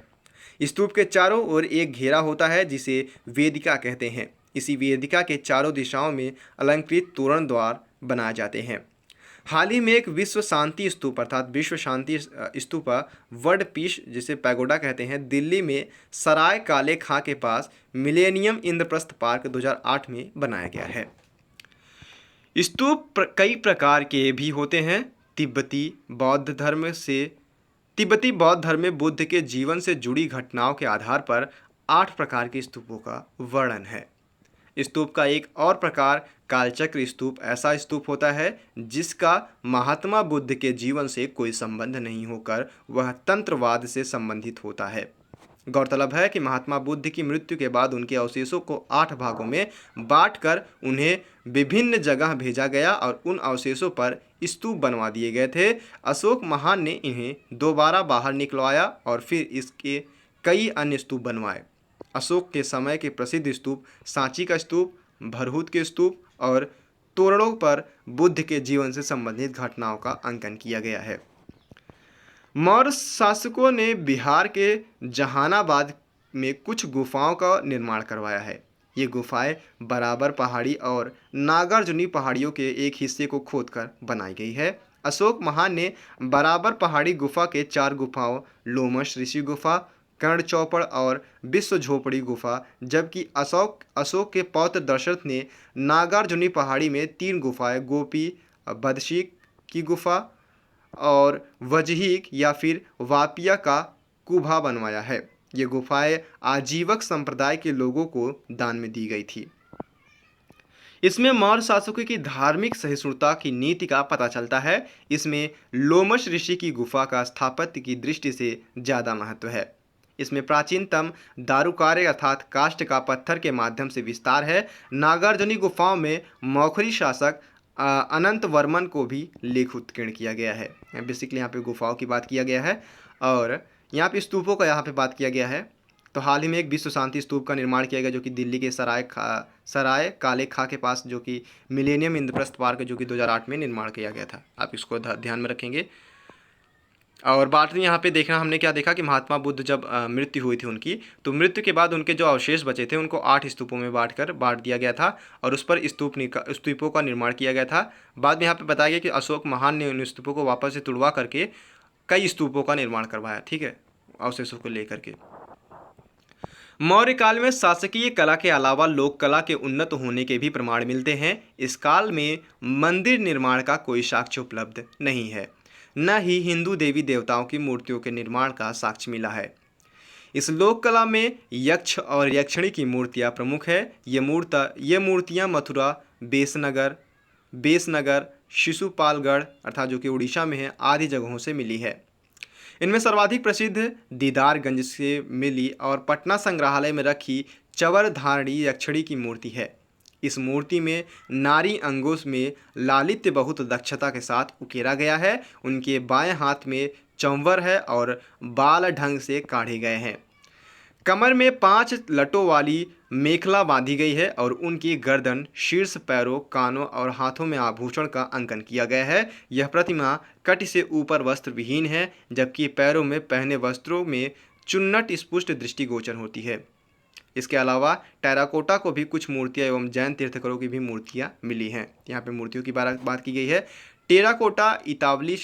स्तूप के चारों ओर एक घेरा होता है जिसे वेदिका कहते हैं। इसी वेदिका के चारों दिशाओं में अलंकृत तोरण द्वार बनाए जाते हैं। हाल ही में एक विश्व शांति स्तूप अर्थात विश्व शांति स्तूप वर्ल्ड पीस जिसे पैगोडा कहते हैं, दिल्ली में सराय काले खां के पास मिलेनियम इंद्रप्रस्थ पार्क 2008 में बनाया गया है। स्तूप कई प्रकार के भी होते हैं। तिब्बती बौद्ध धर्म में बुद्ध के जीवन से जुड़ी घटनाओं के आधार पर 8 प्रकार के स्तूपों का वर्णन है। स्तूप का एक और प्रकार कालचक्र स्तूप ऐसा स्तूप होता है जिसका महात्मा बुद्ध के जीवन से कोई संबंध नहीं होकर वह तंत्रवाद से संबंधित होता है। गौरतलब है कि महात्मा बुद्ध की मृत्यु के बाद उनके अवशेषों को 8 भागों में बांटकर उन्हें विभिन्न जगह भेजा गया और उन अवशेषों पर स्तूप बनवा दिए गए थे। अशोक महान ने इन्हें दोबारा बाहर निकलवाया और फिर इसके कई अन्य स्तूप बनवाए। अशोक के समय के प्रसिद्ध स्तूप सांची का स्तूप, भरहुत के स्तूप और तोरणों पर बुद्ध के जीवन से संबंधित घटनाओं का अंकन किया गया है। मौर्य शासकों ने बिहार के जहानाबाद में कुछ गुफाओं का निर्माण करवाया है। ये गुफाएं बराबर पहाड़ी और नागार्जुनी पहाड़ियों के एक हिस्से को खोदकर बनाई गई है। अशोक महान ने बराबर पहाड़ी गुफा के 4 गुफाओं लोमश ऋषि गुफा, कर्ण चौपड़ और विश्व झोपड़ी गुफा, जबकि अशोक के पौत्र दशरथ ने नागार्जुनी पहाड़ी में 3 गुफाएं गोपी बदशीक की गुफा और वजहीक या फिर वापिया का कुभा बनवाया है। ये गुफाएं आजीवक संप्रदाय के लोगों को दान में दी गई थी। इसमें मौर्य शासकों की धार्मिक सहिष्णुता की नीति का पता चलता है। इसमें लोमश ऋषि की गुफा का स्थापत्य की दृष्टि से ज़्यादा महत्व है। इसमें प्राचीनतम दारुकार्य अर्थात काष्ठ का पत्थर के माध्यम से विस्तार है। नागार्जुनी गुफाओं में मौखरी शासक अनंत वर्मन को भी लेख उत्कीर्ण किया गया है। बेसिकली यहाँ पे गुफाओं की बात किया गया है और यहाँ पे स्तूपों का यहाँ पे बात किया गया है। तो हाल ही में एक विश्व शांति स्तूप का निर्माण किया गया जो कि दिल्ली के सराय काले खां के पास जो कि मिलेनियम इंद्रप्रस्थ पार्क जो कि 2008 में निर्माण किया गया था। आप इसको ध्यान में रखेंगे। और बात यहाँ पे देखना हमने क्या देखा कि महात्मा बुद्ध जब मृत्यु हुई थी उनकी, तो मृत्यु के बाद उनके जो अवशेष बचे थे उनको 8 स्तूपों में बांट दिया गया था और उस पर स्तूपों का निर्माण किया गया था। बाद में यहाँ पे बताया गया कि अशोक महान ने उन स्तूपों को वापस से तुड़वा करके कई स्तूपों का निर्माण करवाया, ठीक है, अवशेषों को लेकर के। मौर्य काल में शासकीय कला के अलावा लोक कला के उन्नत होने के भी प्रमाण मिलते हैं। इस काल में मंदिर निर्माण का कोई साक्ष्य उपलब्ध नहीं है, न ही हिंदू देवी देवताओं की मूर्तियों के निर्माण का साक्ष्य मिला है। इस लोक कला में यक्ष और यक्षिणी की मूर्तियाँ प्रमुख है। ये मूर्तियाँ मथुरा, बेसनगर, शिशुपालगढ़ अर्थात जो कि उड़ीसा में है आदि जगहों से मिली है। इनमें सर्वाधिक प्रसिद्ध दीदारगंज से मिली और पटना संग्रहालय में रखी चवर धारणी यक्षिणी की मूर्ति है। इस मूर्ति में नारी अंगों में लालित्य बहुत दक्षता के साथ उकेरा गया है। उनके बाएं हाथ में चंवर है और बाल ढंग से काढ़े गए हैं। कमर में 5 लटों वाली मेखला बांधी गई है और उनकी गर्दन, शीर्ष, पैरों, कानों और हाथों में आभूषण का अंकन किया गया है। यह प्रतिमा कटी से ऊपर वस्त्र विहीन है, जबकि पैरों में पहने वस्त्रों में चुन्नट स्पुष्ट दृष्टिगोचर होती है। इसके अलावा टेराकोटा को भी कुछ मूर्तियाँ एवं जैन तीर्थंकरों की भी मूर्तियाँ मिली हैं। यहाँ पे मूर्तियों की बात की गई है। टेराकोटा इतावली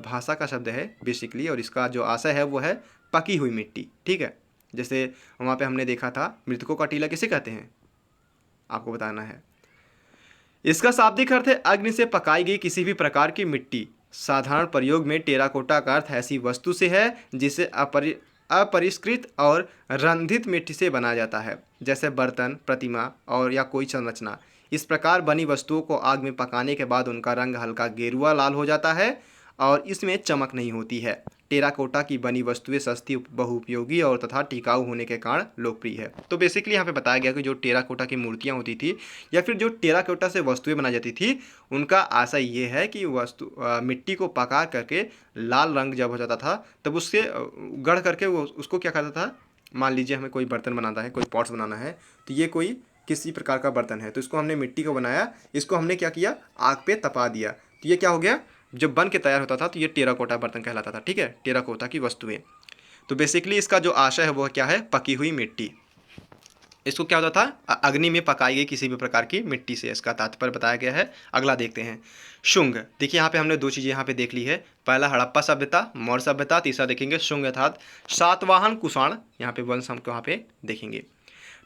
भाषा का शब्द है बेसिकली, और इसका जो आशय है वो है पकी हुई मिट्टी, ठीक है। जैसे वहाँ पे हमने देखा था मृतकों का टीला किसे कहते हैं, आपको बताना है। इसका शाब्दिक अर्थ है अग्नि से पकाई गई किसी भी प्रकार की मिट्टी। साधारण प्रयोग में टेराकोटा का अर्थ ऐसी वस्तु से है जिसे अपरिष्कृत और रंधित मिट्टी से बनाया जाता है, जैसे बर्तन, प्रतिमा और या कोई संरचना। इस प्रकार बनी वस्तुओं को आग में पकाने के बाद उनका रंग हल्का गेरुआ लाल हो जाता है और इसमें चमक नहीं होती है। टेराकोटा की बनी वस्तुएं सस्ती, बहुउपयोगी और तथा टिकाऊ होने के कारण लोकप्रिय है। तो बेसिकली यहाँ पे बताया गया कि जो टेराकोटा की मूर्तियाँ होती थी या फिर जो टेराकोटा से वस्तुएं बनाई जाती थी, उनका आशय ये है कि मिट्टी को पका करके लाल रंग जब हो जाता था तब उससे गढ़ करके वो उसको क्या करता था, मान लीजिए हमें कोई बर्तन बनाना है, कोई पॉट्स बनाना है, तो ये कोई किसी प्रकार का बर्तन है, तो इसको हमने मिट्टी को बनाया, इसको हमने क्या किया, आग पे तपा दिया, तो ये क्या हो गया, जब बन के तैयार होता था तो ये टेराकोटा बर्तन कहलाता था। ठीक है, टेराकोटा की वस्तुएं। तो बेसिकली इसका जो आशय है वो क्या है, पकी हुई मिट्टी। इसको क्या होता था, अग्नि में पकाई गई किसी भी प्रकार की मिट्टी से, इसका तात्पर्य बताया गया है। अगला देखते हैं, शुंग। देखिए यहाँ पे हमने दो चीज़ें यहाँ पे देख ली है, पहला हड़प्पा सभ्यता, मौर्य सभ्यता, तीसरा देखेंगे शुंग अर्थात सातवाहन कुषाण, यहाँ पे वंश हमको यहाँ पे देखेंगे।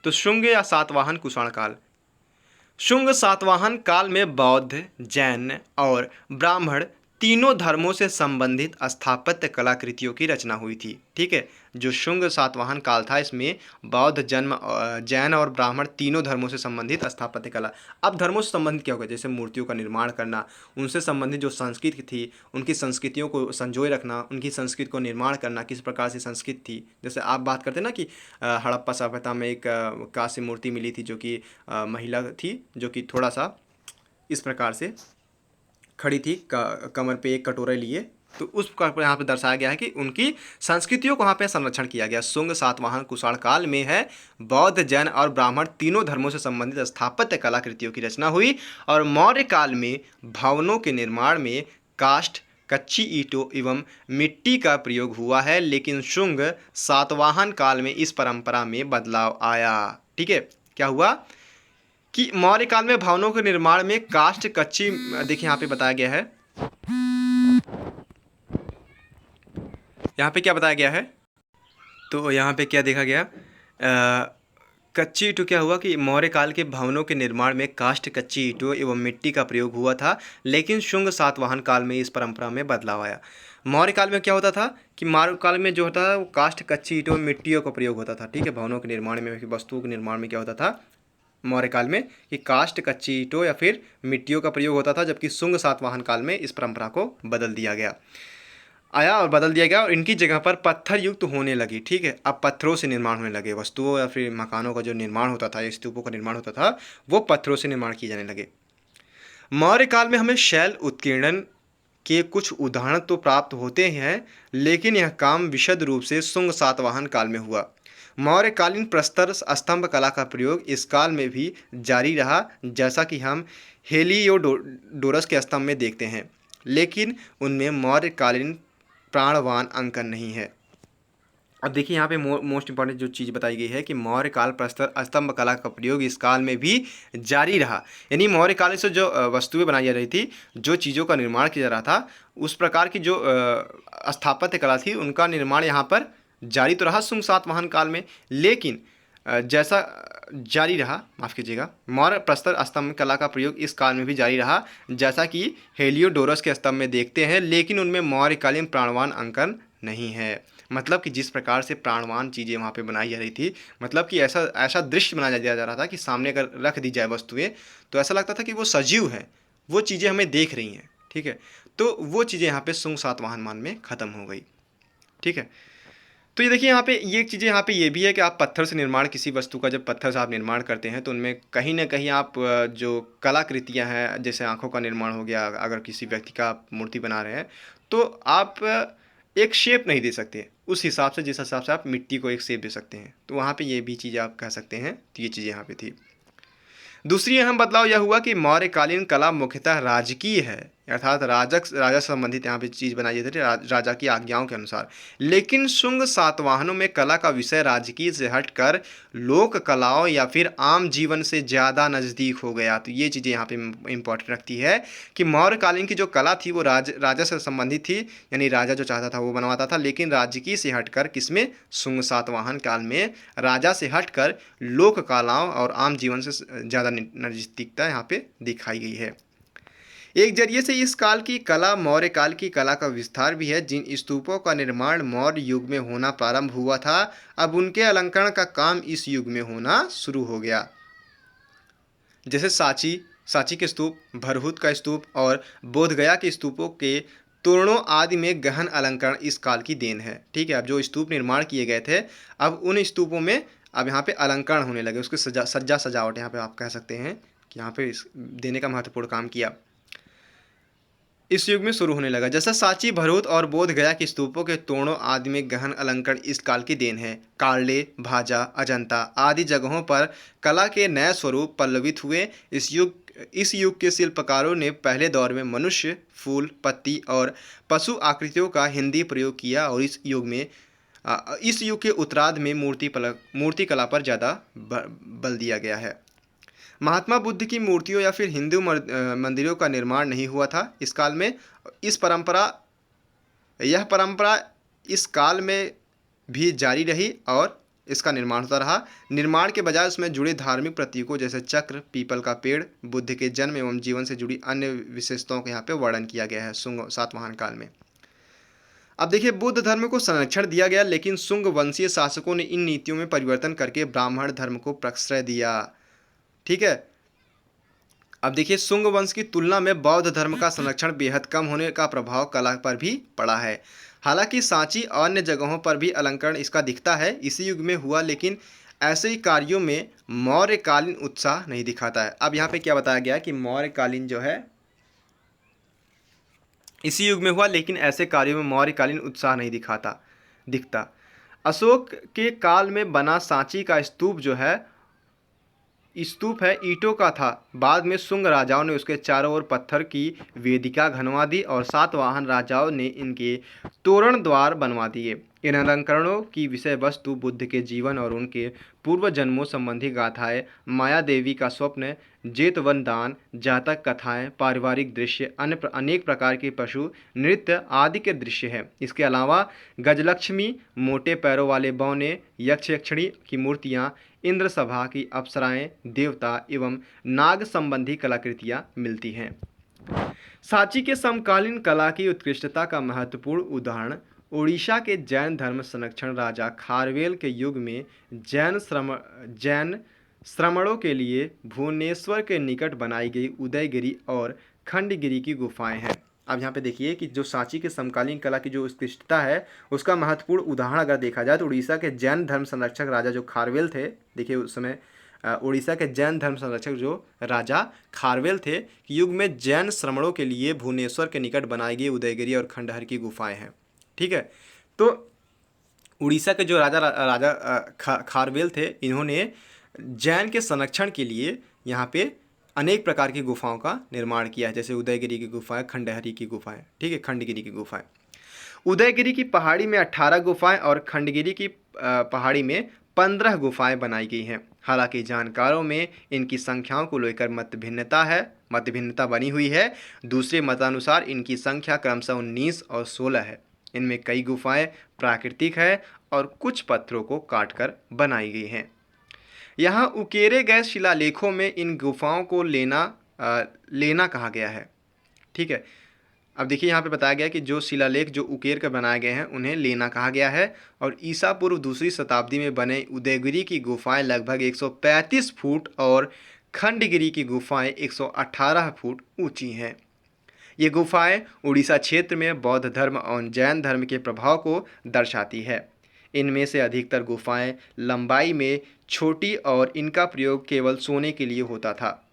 तो शुंग या सातवाहन कुषाण काल। शुंग सातवाहन काल में बौद्ध, जैन और ब्राह्मण तीनों धर्मों से संबंधित स्थापत्य कलाकृतियों की रचना हुई थी। ठीक है, जो शुंग सातवाहन काल था इसमें बौद्ध, जैन और ब्राह्मण तीनों धर्मों से संबंधित स्थापत्य कला। अब धर्मों से संबंधित क्या होगा, जैसे मूर्तियों का निर्माण करना, उनसे संबंधित जो संस्कृति थी उनकी संस्कृतियों को संजोए रखना, उनकी संस्कृति को निर्माण करना, किस प्रकार से संस्कृति थी। जैसे आप बात करते ना कि हड़प्पा सभ्यता में एक कांस्य मूर्ति मिली थी जो कि महिला थी, जो कि थोड़ा सा इस प्रकार से खड़ी थी, कमर पे एक कटोरा लिए, तो उस प्रकार पर यहाँ पे दर्शाया गया है कि उनकी संस्कृतियों को वहाँ पे संरक्षण किया गया। शुंग सातवाहन कुषाण काल में है बौद्ध, जैन और ब्राह्मण तीनों धर्मों से संबंधित स्थापत्य कलाकृतियों की रचना हुई। और मौर्य काल में भवनों के निर्माण में काष्ठ, कच्ची ईंटों एवं मिट्टी का प्रयोग हुआ है, लेकिन शुंग सातवाहन काल में इस परंपरा में बदलाव आया। ठीक है, क्या हुआ कि मौर्य काल में भवनों के निर्माण में काष्ठ, कच्ची, देखिए यहाँ पे बताया गया है, यहाँ पे क्या बताया गया है, तो यहाँ पे क्या देखा गया, कच्ची ईंटों, क्या हुआ कि मौर्य काल के भवनों के निर्माण में काष्ठ, कच्ची ईंटों एवं मिट्टी का प्रयोग हुआ था, लेकिन शुंग सातवाहन काल में इस परंपरा में बदलाव आया। मौर्य काल में क्या होता था कि मौर्य काल में जो होता था वो काष्ठ, कच्ची ईंटों, मिट्टियों का प्रयोग होता था। ठीक है, भवनों के निर्माण में, वस्तुओं के निर्माण में क्या होता था मौर्य काल में कि काष्ठ, कच्ची ईंटों या फिर मिट्टियों का प्रयोग होता था, जबकि शुंग सातवाहन काल में इस परंपरा को बदल दिया गया और इनकी जगह पर पत्थर युक्त होने लगी। ठीक है, अब पत्थरों से निर्माण होने लगे, वस्तुओं या फिर मकानों का जो निर्माण होता था, स्तूपों का निर्माण होता था, वो पत्थरों से निर्माण किए जाने लगे। मौर्य काल में हमें शैल उत्कीर्णन के कुछ उदाहरण तो प्राप्त होते हैं, लेकिन यह काम विशद रूप से शुंग सातवाहन काल में हुआ। मौर्यकालीन प्रस्तर स्तंभ कला का प्रयोग इस काल में भी जारी रहा, जैसा कि हम हेलियोडोरस के स्तंभ में देखते हैं, लेकिन उनमें मौर्यकालीन प्राणवान अंकन नहीं है। अब देखिए यहाँ पे मोस्ट इंपॉर्टेंट जो चीज़ बताई गई है कि मौर्य काल प्रस्तर स्तंभ कला का प्रयोग इस काल में भी जारी रहा, यानी मौर्य काल से जो वस्तुएं बनाई जा रही थी, जो चीज़ों का निर्माण किया जा रहा था, उस प्रकार की जो स्थापत्य कला थी उनका निर्माण यहाँ पर जारी तो रहा शुंग सातवाहन काल में, लेकिन जैसा जारी रहा, माफ़ कीजिएगा, मौर्य प्रस्तर स्तंभ कला का प्रयोग इस काल में भी जारी रहा, जैसा कि हेलियोडोरस के स्तंभ में देखते हैं, लेकिन उनमें मौर्यकालीन प्राणवान अंकन नहीं है। मतलब कि जिस प्रकार से प्राणवान चीज़ें वहाँ पे बनाई जा रही थी, मतलब कि ऐसा ऐसा दृश्य बनाया जा रहा था कि सामने अगर रख दी जाए वस्तुएं तो ऐसा लगता था कि वो सजीव है, वो चीज़ें हमें देख रही हैं। ठीक है, तो वो चीज़ें यहाँ पे शुंग सातवाहन मान में ख़त्म हो गई। ठीक है, तो ये देखिए यहाँ पे ये चीज़ें यहाँ पे ये भी है कि आप पत्थर से निर्माण, किसी वस्तु का जब पत्थर से आप निर्माण करते हैं तो उनमें कहीं ना कहीं आप जो कलाकृतियाँ हैं, जैसे आँखों का निर्माण हो गया, अगर किसी व्यक्ति का आप मूर्ति बना रहे हैं तो आप एक शेप नहीं दे सकते उस हिसाब से, जिस हिसाब से आप मिट्टी को एक शेप दे सकते हैं, तो वहाँ पे ये भी चीज़ें आप कह सकते हैं। तो ये चीज़ें यहाँ पे थी। दूसरी अहम बदलाव यह हुआ कि मौर्यकालीन कला मुख्यतः राजकीय है, अर्थात राजा से संबंधित यहाँ पे चीज़ बनाई जाती थी राजा की आज्ञाओं के अनुसार, लेकिन शुंग सातवाहनों में कला का विषय राजकीय से हटकर लोक कलाओं या फिर आम जीवन से ज़्यादा नज़दीक हो गया। तो ये चीज़ें यहाँ पे इम्पोर्टेंट रखती है कि मौर्यकालीन की जो कला थी वो राजा से संबंधित थी, यानी राजा जो चाहता था वो बनवाता था, लेकिन राजकीय से हटकर किसमें, शुंग सातवाहन काल में राजा से हटकर लोक कलाओं और आम जीवन से ज़्यादा नज़दीकता यहाँ पे दिखाई गई है। एक जरिए से इस काल की कला मौर्य काल की कला का विस्तार भी है। जिन स्तूपों का निर्माण मौर्य युग में होना प्रारंभ हुआ था, अब उनके अलंकरण का काम इस युग में होना शुरू हो गया। जैसे सांची के स्तूप, भरहुत का स्तूप और बोधगया के स्तूपों के तोरणों आदि में गहन अलंकरण इस काल की देन है। ठीक है, अब जो स्तूप निर्माण किए गए थे, अब उन स्तूपों में अब यहाँ पे अलंकरण होने लगे, उसकी सज्जा सजावट यहाँ पे आप कह सकते हैं कि यहाँ पे देने का महत्वपूर्ण काम किया। इस युग में शुरू होने लगा। जैसे सांची, भरूच और बोध गया के स्तूपों के तोड़ों आदि में गहन अलंकरण इस काल की देन है। कार्ले, भाजा, अजंता आदि जगहों पर कला के नए स्वरूप पल्लवित हुए। इस युग के शिल्पकारों ने पहले दौर में मनुष्य, फूल, पत्ती और पशु आकृतियों का हिंदी प्रयोग किया, और इस युग के उत्तरार्ध में मूर्ति कला पर ज़्यादा बल दिया गया है। महात्मा बुद्ध की मूर्तियों या फिर हिंदू मंदिरों का निर्माण नहीं हुआ था इस काल में। इस परंपरा यह परंपरा इस काल में भी जारी रही और इसका निर्माण होता रहा। निर्माण के बजाय उसमें जुड़े धार्मिक प्रतीकों जैसे चक्र, पीपल का पेड़, बुद्ध के जन्म एवं जीवन से जुड़ी अन्य विशेषताओं का यहाँ पे वर्णन किया गया है शुंग सातवाहन काल में। अब देखिए, बुद्ध धर्म को संरक्षण दिया गया, लेकिन शुंग वंशीय शासकों ने इन नीतियों में परिवर्तन करके ब्राह्मण धर्म को प्रश्रय दिया। ठीक है। अब देखिए, शुंग वंश की तुलना में बौद्ध धर्म का संरक्षण बेहद कम होने का प्रभाव कला पर भी पड़ा है। हालांकि सांची और अन्य जगहों पर भी अलंकरण इसका दिखता है, इसी युग में हुआ, लेकिन ऐसे ही कार्यों में मौर्यकालीन उत्साह नहीं दिखाता है। अब यहाँ पे क्या बताया गया कि मौर्यकालीन जो है इसी युग में हुआ, लेकिन ऐसे कार्यों में मौर्यकालीन उत्साह नहीं दिखता। अशोक के काल में बना सांची का स्तूप है ईंटों का था। बाद में शुंग राजाओं ने उसके चारों ओर पत्थर की वेदिका घनवा दी और सातवाहन राजाओं ने इनके तोरण द्वार बनवा दिए। इन अलंकरणों की विषय वस्तु बुद्ध के जीवन और उनके पूर्व जन्मों संबंधी गाथाएं, माया देवी का स्वप्न, जेतवन दान, जातक कथाएं, पारिवारिक दृश्य, अनेक प्रकार के पशु नृत्य आदि के दृश्य हैं। इसके अलावा गजलक्ष्मी, मोटे पैरों वाले बौने, यक्ष यक्षिणी की मूर्तियाँ, इंद्र सभा की अप्सराएं, देवता एवं नाग संबंधी कलाकृतियां मिलती हैं। सांची के समकालीन कला की उत्कृष्टता का महत्वपूर्ण उदाहरण उड़ीसा के जैन धर्म संरक्षण राजा खारवेल के युग में जैन श्रमणों के लिए भुवनेश्वर के निकट बनाई गई उदयगिरी और खंडगिरी की गुफाएं हैं। अब यहाँ पे देखिए कि जो सांची के समकालीन कला की जो उत्कृष्टता है उसका महत्वपूर्ण उदाहरण अगर देखा जाए तो उड़ीसा के जैन धर्म संरक्षक राजा जो खारवेल थे। देखिए, उस समय उड़ीसा के जैन धर्म संरक्षक जो राजा खारवेल थे कि युग में जैन श्रमणों के लिए भुवनेश्वर के निकट बनाई गई उदयगिरी और खंडहर की गुफाएं हैं। ठीक है। तो उड़ीसा के जो खारवेल थे, इन्होंने जैन के संरक्षण के लिए यहाँ पे अनेक प्रकार की गुफाओं का निर्माण किया है, जैसे उदयगिरी की गुफाएं, खंडहरी की गुफाएं, ठीक है, खंडगिरी की गुफाएं। उदयगिरी की पहाड़ी में 18 गुफाएं और खंडगिरी की पहाड़ी में 15 गुफाएं बनाई गई हैं। हालांकि जानकारों में इनकी संख्याओं को लेकर मत भिन्नता बनी हुई है। दूसरे मतानुसार इनकी संख्या क्रमशः 19 और 16 है। इनमें कई गुफाएं प्राकृतिक है और कुछ पत्थरों को काटकर बनाई गई हैं। यहाँ उकेरे गए शिलालेखों में इन गुफाओं को लेना कहा गया है। ठीक है। अब देखिए, यहाँ पे बताया गया कि जो शिलालेख जो उकेर कर बनाए गए हैं उन्हें लेना कहा गया है। और ईसा पूर्व दूसरी शताब्दी में बने उदयगिरी की गुफाएं लगभग 135 फुट और खंडगिरी की गुफाएं 118 फुट ऊंची हैं। ये गुफाएं उड़ीसा क्षेत्र में बौद्ध धर्म और जैन धर्म के प्रभाव को दर्शाती है। इनमें से अधिकतर गुफाएं लंबाई में छोटी और इनका प्रयोग केवल सोने के लिए होता था।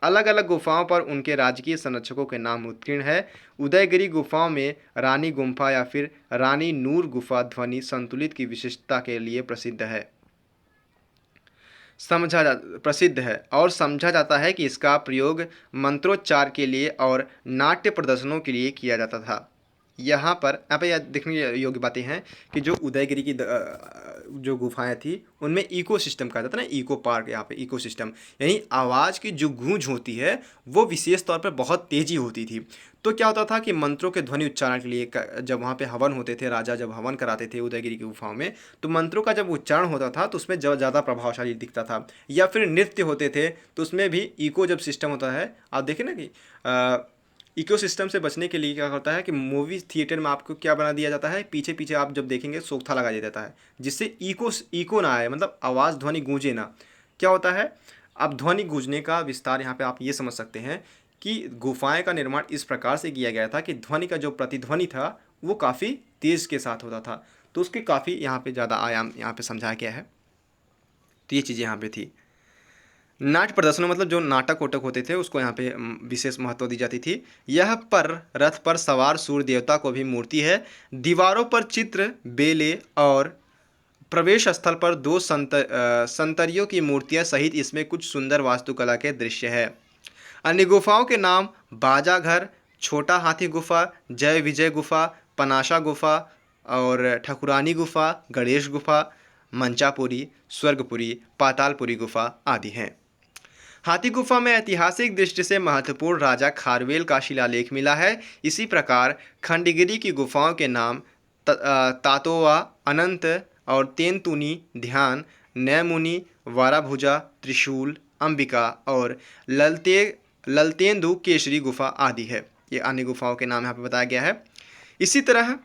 अलग अलग गुफाओं पर उनके राजकीय संरक्षकों के नाम उत्कीर्ण है। उदयगिरी गुफाओं में रानी गुम्फा या फिर रानी नूर गुफा ध्वनि संतुलित की विशिष्टता के लिए प्रसिद्ध है और समझा जाता है कि इसका प्रयोग मंत्रोच्चार के लिए और नाट्य प्रदर्शनों के लिए किया जाता था। यहाँ पे यह देखने योग्य बातें हैं कि जो उदयगिरी की जो गुफाएं थी उनमें इको सिस्टम कहा जाता है ना, इको पार्क, यहाँ पे इको सिस्टम यानी आवाज़ की जो गूंज होती है वो विशेष तौर पर बहुत तेज़ी होती थी। तो क्या होता था कि मंत्रों के ध्वनि उच्चारण के लिए जब वहाँ पे हवन होते थे, राजा जब हवन कराते थे उदयगिरी की गुफाओं में, तो मंत्रों का जब उच्चारण होता था तो उसमें ज़्यादा प्रभावशाली दिखता था। या फिर नृत्य होते थे तो उसमें भी इको जब सिस्टम होता है, आप देखें ना कि इकोसिस्टम से बचने के लिए क्या होता है कि मूवी थिएटर में आपको क्या बना दिया जाता है, पीछे पीछे आप जब देखेंगे सोखता लगा दिया जाता है जिससे इको ना आए, मतलब आवाज़ ध्वनि गूंजे ना। क्या होता है, अब ध्वनि गूंजने का विस्तार यहाँ पे आप ये समझ सकते हैं कि गुफाएं का निर्माण इस प्रकार से किया गया था कि ध्वनि का जो प्रतिध्वनि था वो काफ़ी तेज़ के साथ होता था, तो उसके काफ़ी यहाँ पे ज़्यादा आयाम यहाँ पे समझाया गया है। तो ये चीज़ें यहाँ पे थी। नाट्य प्रदर्शनों मतलब जो नाटक वाटक होते थे उसको यहाँ पे विशेष महत्व दी जाती थी। यह पर रथ पर सवार सूर्य देवता को भी मूर्ति है। दीवारों पर चित्र, बेले और प्रवेश स्थल पर दो संतरियों की मूर्तियां सहित इसमें कुछ सुंदर वास्तुकला के दृश्य है। अन्य गुफाओं के नाम बाजा घर, छोटा हाथी गुफा, जय विजय गुफा, पनाशा गुफा और ठकुरानी गुफा, गणेश गुफा, मंचापुरी, स्वर्गपुरी, पातालपुरी गुफा आदि हैं। हाथी गुफा में ऐतिहासिक दृष्टि से महत्वपूर्ण राजा खारवेल का शिलालेख मिला है। इसी प्रकार खंडगिरी की गुफाओं के नाम तातोवा, अनंत और तेंतुनी, ध्यान, नैमुनि, वाराभुजा, त्रिशूल, अंबिका और ललतेंदु केशरी गुफा आदि है। ये अन्य गुफाओं के नाम यहाँ पे बताया गया है। इसी तरह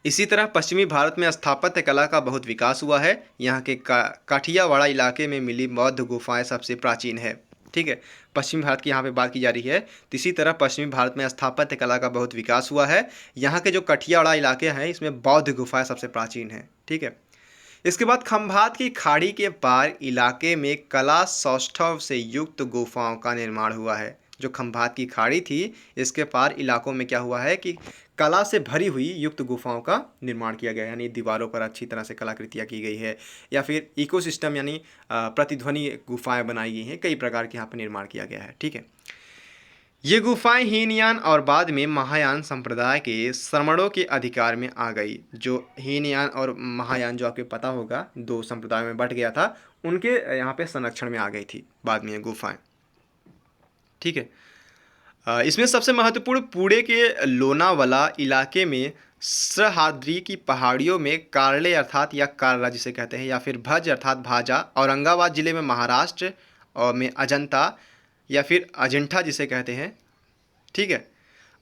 इसी तरह पश्चिमी भारत में स्थापत्य कला का बहुत विकास हुआ है। यहाँ के काठियावाड़ इलाके में मिली बौद्ध गुफाएं सबसे प्राचीन है। ठीक है, पश्चिमी भारत की यहाँ पे बात की जा रही है। तो इसी तरह पश्चिमी भारत में स्थापत्य कला का बहुत विकास हुआ है। यहाँ के जो काठियावाड़ इलाके हैं इसमें बौद्ध गुफाएं सबसे प्राचीन हैं। ठीक है, इसके बाद खंभात की खाड़ी के पार इलाके में कला सौष्ठव से युक्त गुफाओं का निर्माण हुआ है। जो खंभात की खाड़ी थी इसके पार इलाकों में क्या हुआ है कि कला से भरी हुई युक्त गुफाओं का निर्माण किया गया है। यानी दीवारों पर अच्छी तरह से कलाकृतियाँ की गई है, या फिर इकोसिस्टम यानी प्रतिध्वनि गुफाएं बनाई गई हैं। कई प्रकार के यहाँ पर निर्माण किया गया है। ठीक है, ये गुफाएं हीनयान और बाद में महायान संप्रदाय के श्रमणों के अधिकार में आ गई। जो हीनयान और महायान जो आपको पता होगा दो संप्रदायों में बट गया था, उनके यहाँ पे संरक्षण में आ गई थी बाद में ये गुफाएं। ठीक है, इसमें सबसे महत्वपूर्ण पुणे के लोनावाला इलाके में सह्याद्री की पहाड़ियों में कारले अर्थात या कारला जिसे कहते हैं, या फिर भज अर्थात भाजा, औरंगाबाद जिले में महाराष्ट्र और में अजंता या फिर अजंठा जिसे कहते हैं। ठीक है,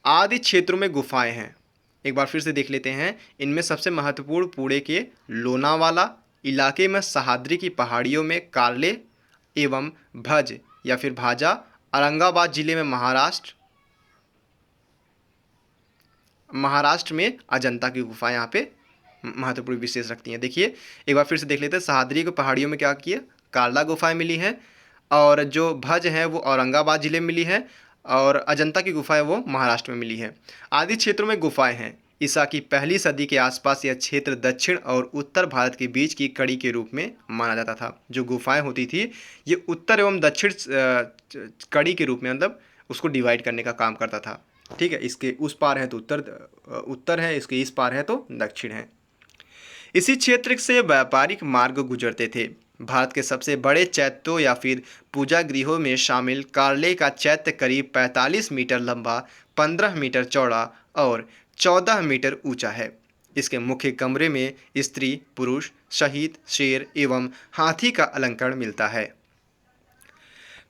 आदि क्षेत्रों में गुफाएं हैं। एक बार फिर से देख लेते हैं। इनमें सबसे महत्वपूर्ण पुणे के लोनावाला इलाके में सह्याद्री की पहाड़ियों में कारले एवं भज या फिर भाजा, औरंगाबाद जिले में महाराष्ट्र में अजंता की गुफाएं यहाँ पे महत्वपूर्ण विशेष रखती हैं। देखिए एक बार फिर से देख लेते हैं। सह्याद्री की पहाड़ियों में क्या किया, कारला गुफाएं मिली हैं, और जो भज है वो औरंगाबाद जिले में मिली है, और अजंता की गुफाएं वो महाराष्ट्र में मिली है। आदि क्षेत्रों में गुफाएं हैं। ईसा की पहली सदी के आसपास यह क्षेत्र दक्षिण और उत्तर भारत के बीच की कड़ी के रूप में माना जाता था। जो गुफाएं होती थी ये उत्तर एवं दक्षिण कड़ी के रूप में, मतलब उसको डिवाइड करने का काम करता था। ठीक है, इसके उस पार है तो उत्तर है, इसके इस पार है तो दक्षिण है। इसी क्षेत्र से व्यापारिक मार्ग गुजरते थे। भारत के सबसे बड़े चैत्यों या फिर पूजा गृहों में शामिल कारले का चैत्य करीब 45 मीटर लंबा, 15 मीटर चौड़ा और 14 मीटर ऊंचा है। इसके मुख्य कमरे में स्त्री, पुरुष, शहीद, शेर एवं हाथी का अलंकरण मिलता है।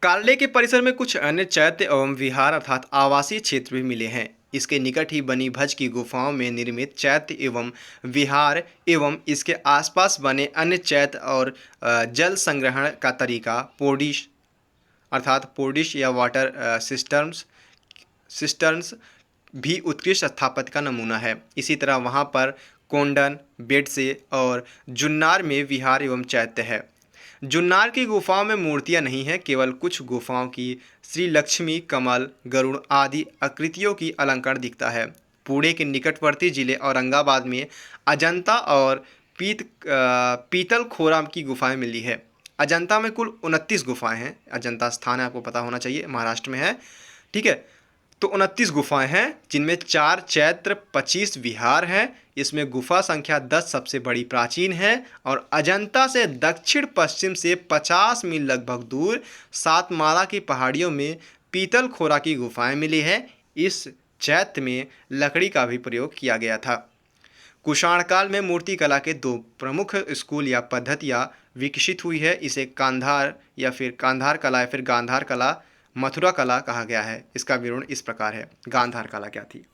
कारले के परिसर में कुछ अन्य चैत्य एवं विहार अर्थात आवासीय क्षेत्र भी मिले हैं। इसके निकट ही बनी भज की गुफाओं में निर्मित चैत्य एवं विहार एवं इसके आसपास बने अन्य चैत्य और जल संग्रहण का तरीका पोडिश अर्थात पोडिश या वाटर सिस्टर्न्स भी उत्कृष्ट स्थापत्य का नमूना है। इसी तरह वहाँ पर कोंडन, बेडसे और जुन्नार में विहार एवं चैत्य है। जुन्नार की गुफाओं में मूर्तियां नहीं हैं, केवल कुछ गुफाओं की श्री लक्ष्मी, कमल, गरुड़ आदि आकृतियों की अलंकरण दिखता है। पुणे के निकटवर्ती जिले औरंगाबाद में अजंता और पीतल खोरा की गुफाएं मिली है। अजंता में कुल 29 गुफाएं हैं। अजंता स्थान है, आपको पता होना चाहिए, महाराष्ट्र में है। ठीक है, तो 29 गुफाएं हैं जिनमें 4 चैत्र, 25 विहार हैं। इसमें गुफा संख्या 10 सबसे बड़ी प्राचीन है, और अजंता से दक्षिण पश्चिम से 50 मील लगभग दूर सातमाला की पहाड़ियों में पीतल खोरा की गुफाएं मिली है। इस चैत्य में लकड़ी का भी प्रयोग किया गया था। कुषाण काल में मूर्ति कला के 2 प्रमुख स्कूल या पद्धतियाँ विकसित हुई है। इसे कांधार या फिर कांधार कला या फिर गांधार कला, मथुरा कला कहा गया है। इसका विवरण इस प्रकार है। गांधार कला क्या थी,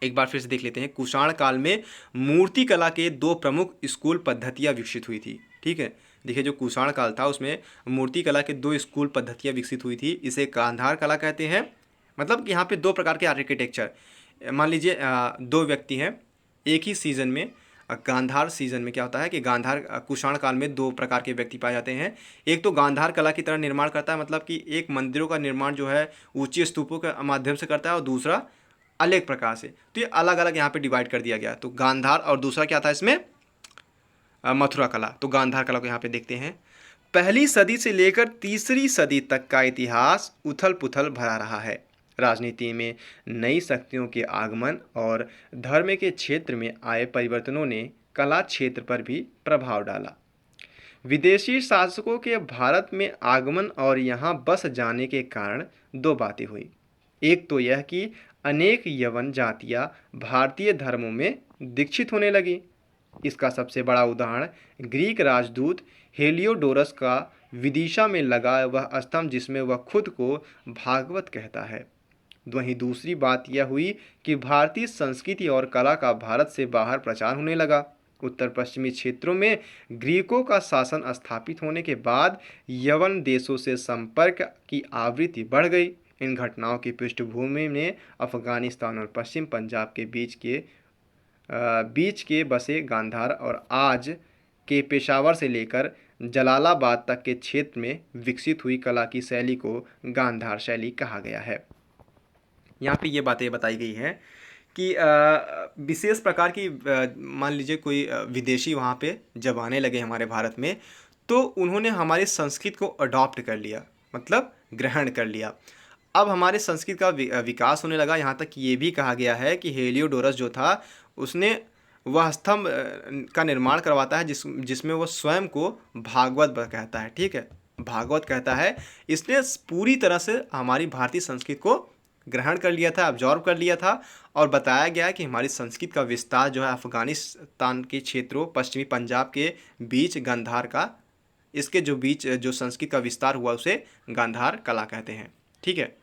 एक बार फिर से देख लेते हैं। कुषाण काल में मूर्ति कला के 2 प्रमुख स्कूल पद्धतियाँ विकसित हुई थी। ठीक है, देखिए जो कुषाण काल था उसमें मूर्ति कला के 2 स्कूल पद्धतियाँ विकसित हुई थी। इसे गांधार कला कहते हैं। मतलब कि यहाँ पे 2 प्रकार के आर्किटेक्चर, मान लीजिए 2 व्यक्ति हैं, एक ही सीजन में गांधार सीजन में क्या होता है कि गांधार कुषाण काल में दो प्रकार के व्यक्ति पाए जाते हैं। एक तो गांधार कला की तरह निर्माण करता है, मतलब कि एक मंदिरों का निर्माण जो है ऊंचे स्तूपों के माध्यम से करता है, और दूसरा अलग प्रकार से। तो ये अलग अलग यहाँ पे डिवाइड कर दिया गया। तो गांधार और दूसरा क्या था इसमें, मथुरा कला। तो गांधार कला को यहाँ पे देखते हैं। पहली सदी से लेकर तीसरी सदी तक का इतिहास उथल पुथल भरा रहा है। राजनीति में नई शक्तियों के आगमन और धर्म के क्षेत्र में आए परिवर्तनों ने कला क्षेत्र पर भी प्रभाव डाला। विदेशी शासकों के भारत में आगमन और यहाँ बस जाने के कारण दो बातें हुई। एक तो यह कि अनेक यवन जातियाँ भारतीय धर्मों में दीक्षित होने लगी। इसका सबसे बड़ा उदाहरण ग्रीक राजदूत हेलियोडोरस का विदिशा में लगा वह स्तंभ जिसमें वह खुद को भागवत कहता है। वहीं दूसरी बात यह हुई कि भारतीय संस्कृति और कला का भारत से बाहर प्रचार होने लगा। उत्तर पश्चिमी क्षेत्रों में ग्रीकों का शासन स्थापित होने के बाद यवन देशों से संपर्क की आवृत्ति बढ़ गई। इन घटनाओं की पृष्ठभूमि में अफगानिस्तान और पश्चिम पंजाब के बीच के बसे गांधार और आज के पेशावर से लेकर जलालाबाद तक के क्षेत्र में विकसित हुई कला की शैली को गांधार शैली कहा गया है। यहाँ पे ये बातें बताई गई हैं कि विशेष प्रकार की मान लीजिए कोई विदेशी वहाँ पे जब आने लगे हमारे भारत में, तो उन्होंने हमारी संस्कृति को अडॉप्ट कर लिया, मतलब ग्रहण कर लिया। अब हमारे संस्कृत का विकास होने लगा। यहाँ तक ये भी कहा गया है कि हेलियोडोरस जो था उसने वह स्तंभ का निर्माण करवाता है जिसमें वो स्वयं को भागवत कहता है। ठीक है, भागवत कहता है। इसने पूरी तरह से हमारी भारतीय संस्कृत को ग्रहण कर लिया था, अब्जॉर्व कर लिया था, और बताया गया है कि हमारी संस्कृत का विस्तार जो है अफगानिस्तान के क्षेत्रों, पश्चिमी पंजाब के बीच गांधार का, इसके जो बीच जो संस्कृत का विस्तार हुआ उसे गांधार कला कहते हैं। ठीक है,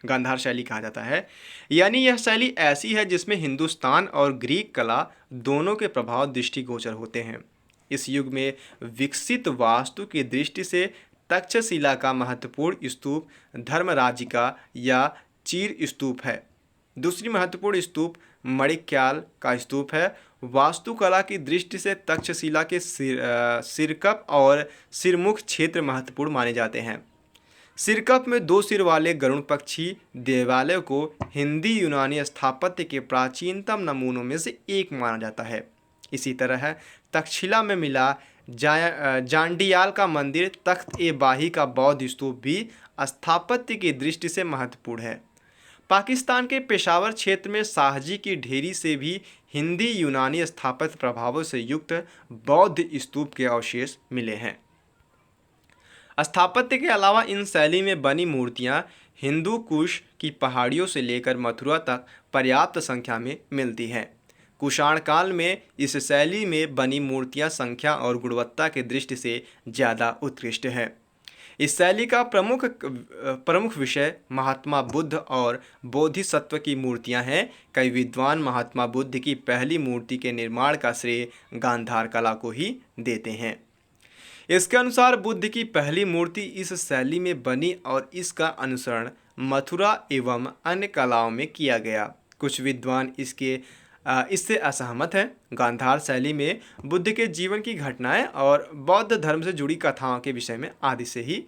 गांधार शैली कहा जाता है। यानी यह शैली ऐसी है जिसमें हिंदुस्तान और ग्रीक कला दोनों के प्रभाव दृष्टिगोचर होते हैं। इस युग में विकसित वास्तु की दृष्टि से तक्षशिला का महत्वपूर्ण स्तूप धर्मराजिका या चीर स्तूप है। दूसरी महत्वपूर्ण स्तूप मणिक्याल का स्तूप है। वास्तुकला की दृष्टि से तक्षशिला के सिरकप और सिरमुख क्षेत्र महत्वपूर्ण माने जाते हैं। सिरकप में दो सिर वाले गरुड़ पक्षी देवालय को हिंदी यूनानी स्थापत्य के प्राचीनतम नमूनों में से एक माना जाता है। इसी तरह तक्षशिला में मिला जांडियाल का मंदिर तख्त ए बाही का बौद्ध स्तूप भी स्थापत्य की दृष्टि से महत्वपूर्ण है। पाकिस्तान के पेशावर क्षेत्र में शाहजी की ढेरी से भी हिंदी यूनानी स्थापत्य प्रभावों से युक्त बौद्ध स्तूप के अवशेष मिले हैं। स्थापत्य के अलावा इन शैली में बनी मूर्तियां हिंदू कुश की पहाड़ियों से लेकर मथुरा तक पर्याप्त संख्या में मिलती हैं। कुषाण काल में इस शैली में बनी मूर्तियां संख्या और गुणवत्ता की दृष्टि से ज़्यादा उत्कृष्ट है। इस शैली का प्रमुख विषय महात्मा बुद्ध और बोधिसत्व की मूर्तियां हैं। कई विद्वान महात्मा बुद्ध की पहली मूर्ति के निर्माण का श्रेय गांधार कला को ही देते हैं। इसके अनुसार बुद्ध की पहली मूर्ति इस शैली में बनी और इसका अनुसरण मथुरा एवं अन्य कलाओं में किया गया। कुछ विद्वान इससे असहमत हैं। गांधार शैली में बुद्ध के जीवन की घटनाएं और बौद्ध धर्म से जुड़ी कथाओं के विषय में आदि से ही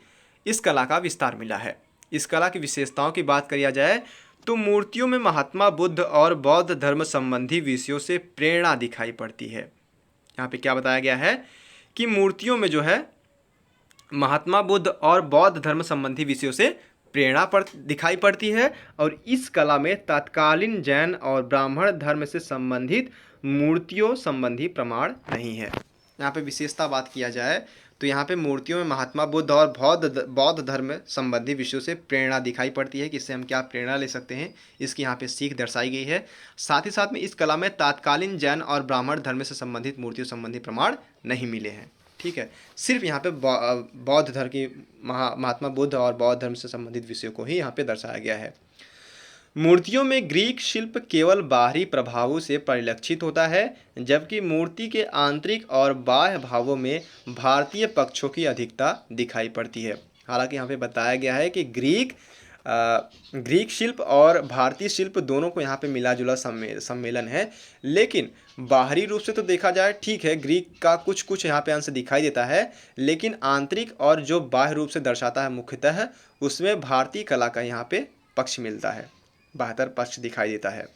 इस कला का विस्तार मिला है। इस कला की विशेषताओं की बात किया जाए तो मूर्तियों में महात्मा बुद्ध और बौद्ध धर्म संबंधी विषयों से प्रेरणा दिखाई पड़ती है। यहाँ पे क्या बताया गया है कि मूर्तियों में जो है महात्मा बुद्ध और बौद्ध धर्म संबंधी विषयों से प्रेरणा दिखाई पड़ती है, और इस कला में तत्कालीन जैन और ब्राह्मण धर्म से संबंधित मूर्तियों संबंधी प्रमाण नहीं है। यहाँ पे विशेषता बात किया जाए तो यहाँ पे मूर्तियों में महात्मा बुद्ध और बौद्ध धर्म संबंधी विषयों से प्रेरणा दिखाई पड़ती है कि इससे हम क्या प्रेरणा ले सकते हैं, इसकी यहाँ पे सीख दर्शाई गई है। साथ ही साथ में इस कला में तत्कालीन जैन और ब्राह्मण धर्म से संबंधित मूर्तियों संबंधी प्रमाण नहीं मिले हैं। ठीक है, सिर्फ यहाँ पे बौद्ध धर्म की महात्मा बुद्ध और बौद्ध धर्म से संबंधित विषयों को ही यहाँ पे दर्शाया गया है। मूर्तियों में ग्रीक शिल्प केवल बाहरी प्रभावों से परिलक्षित होता है, जबकि मूर्ति के आंतरिक और बाह्य भावों में भारतीय पक्षों की अधिकता दिखाई पड़ती है। हालांकि यहाँ पे बताया गया है कि ग्रीक ग्रीक शिल्प और भारतीय शिल्प दोनों को यहाँ पे मिला जुला सम्मेलन है। लेकिन बाहरी रूप से तो देखा जाए ठीक है, ग्रीक का कुछ कुछ यहाँ पे अंश दिखाई देता है, लेकिन आंतरिक और जो बाह्य रूप से दर्शाता है मुख्यतः उसमें भारतीय कला का यहाँ पे पक्ष मिलता है, बेहतर पक्ष दिखाई देता है।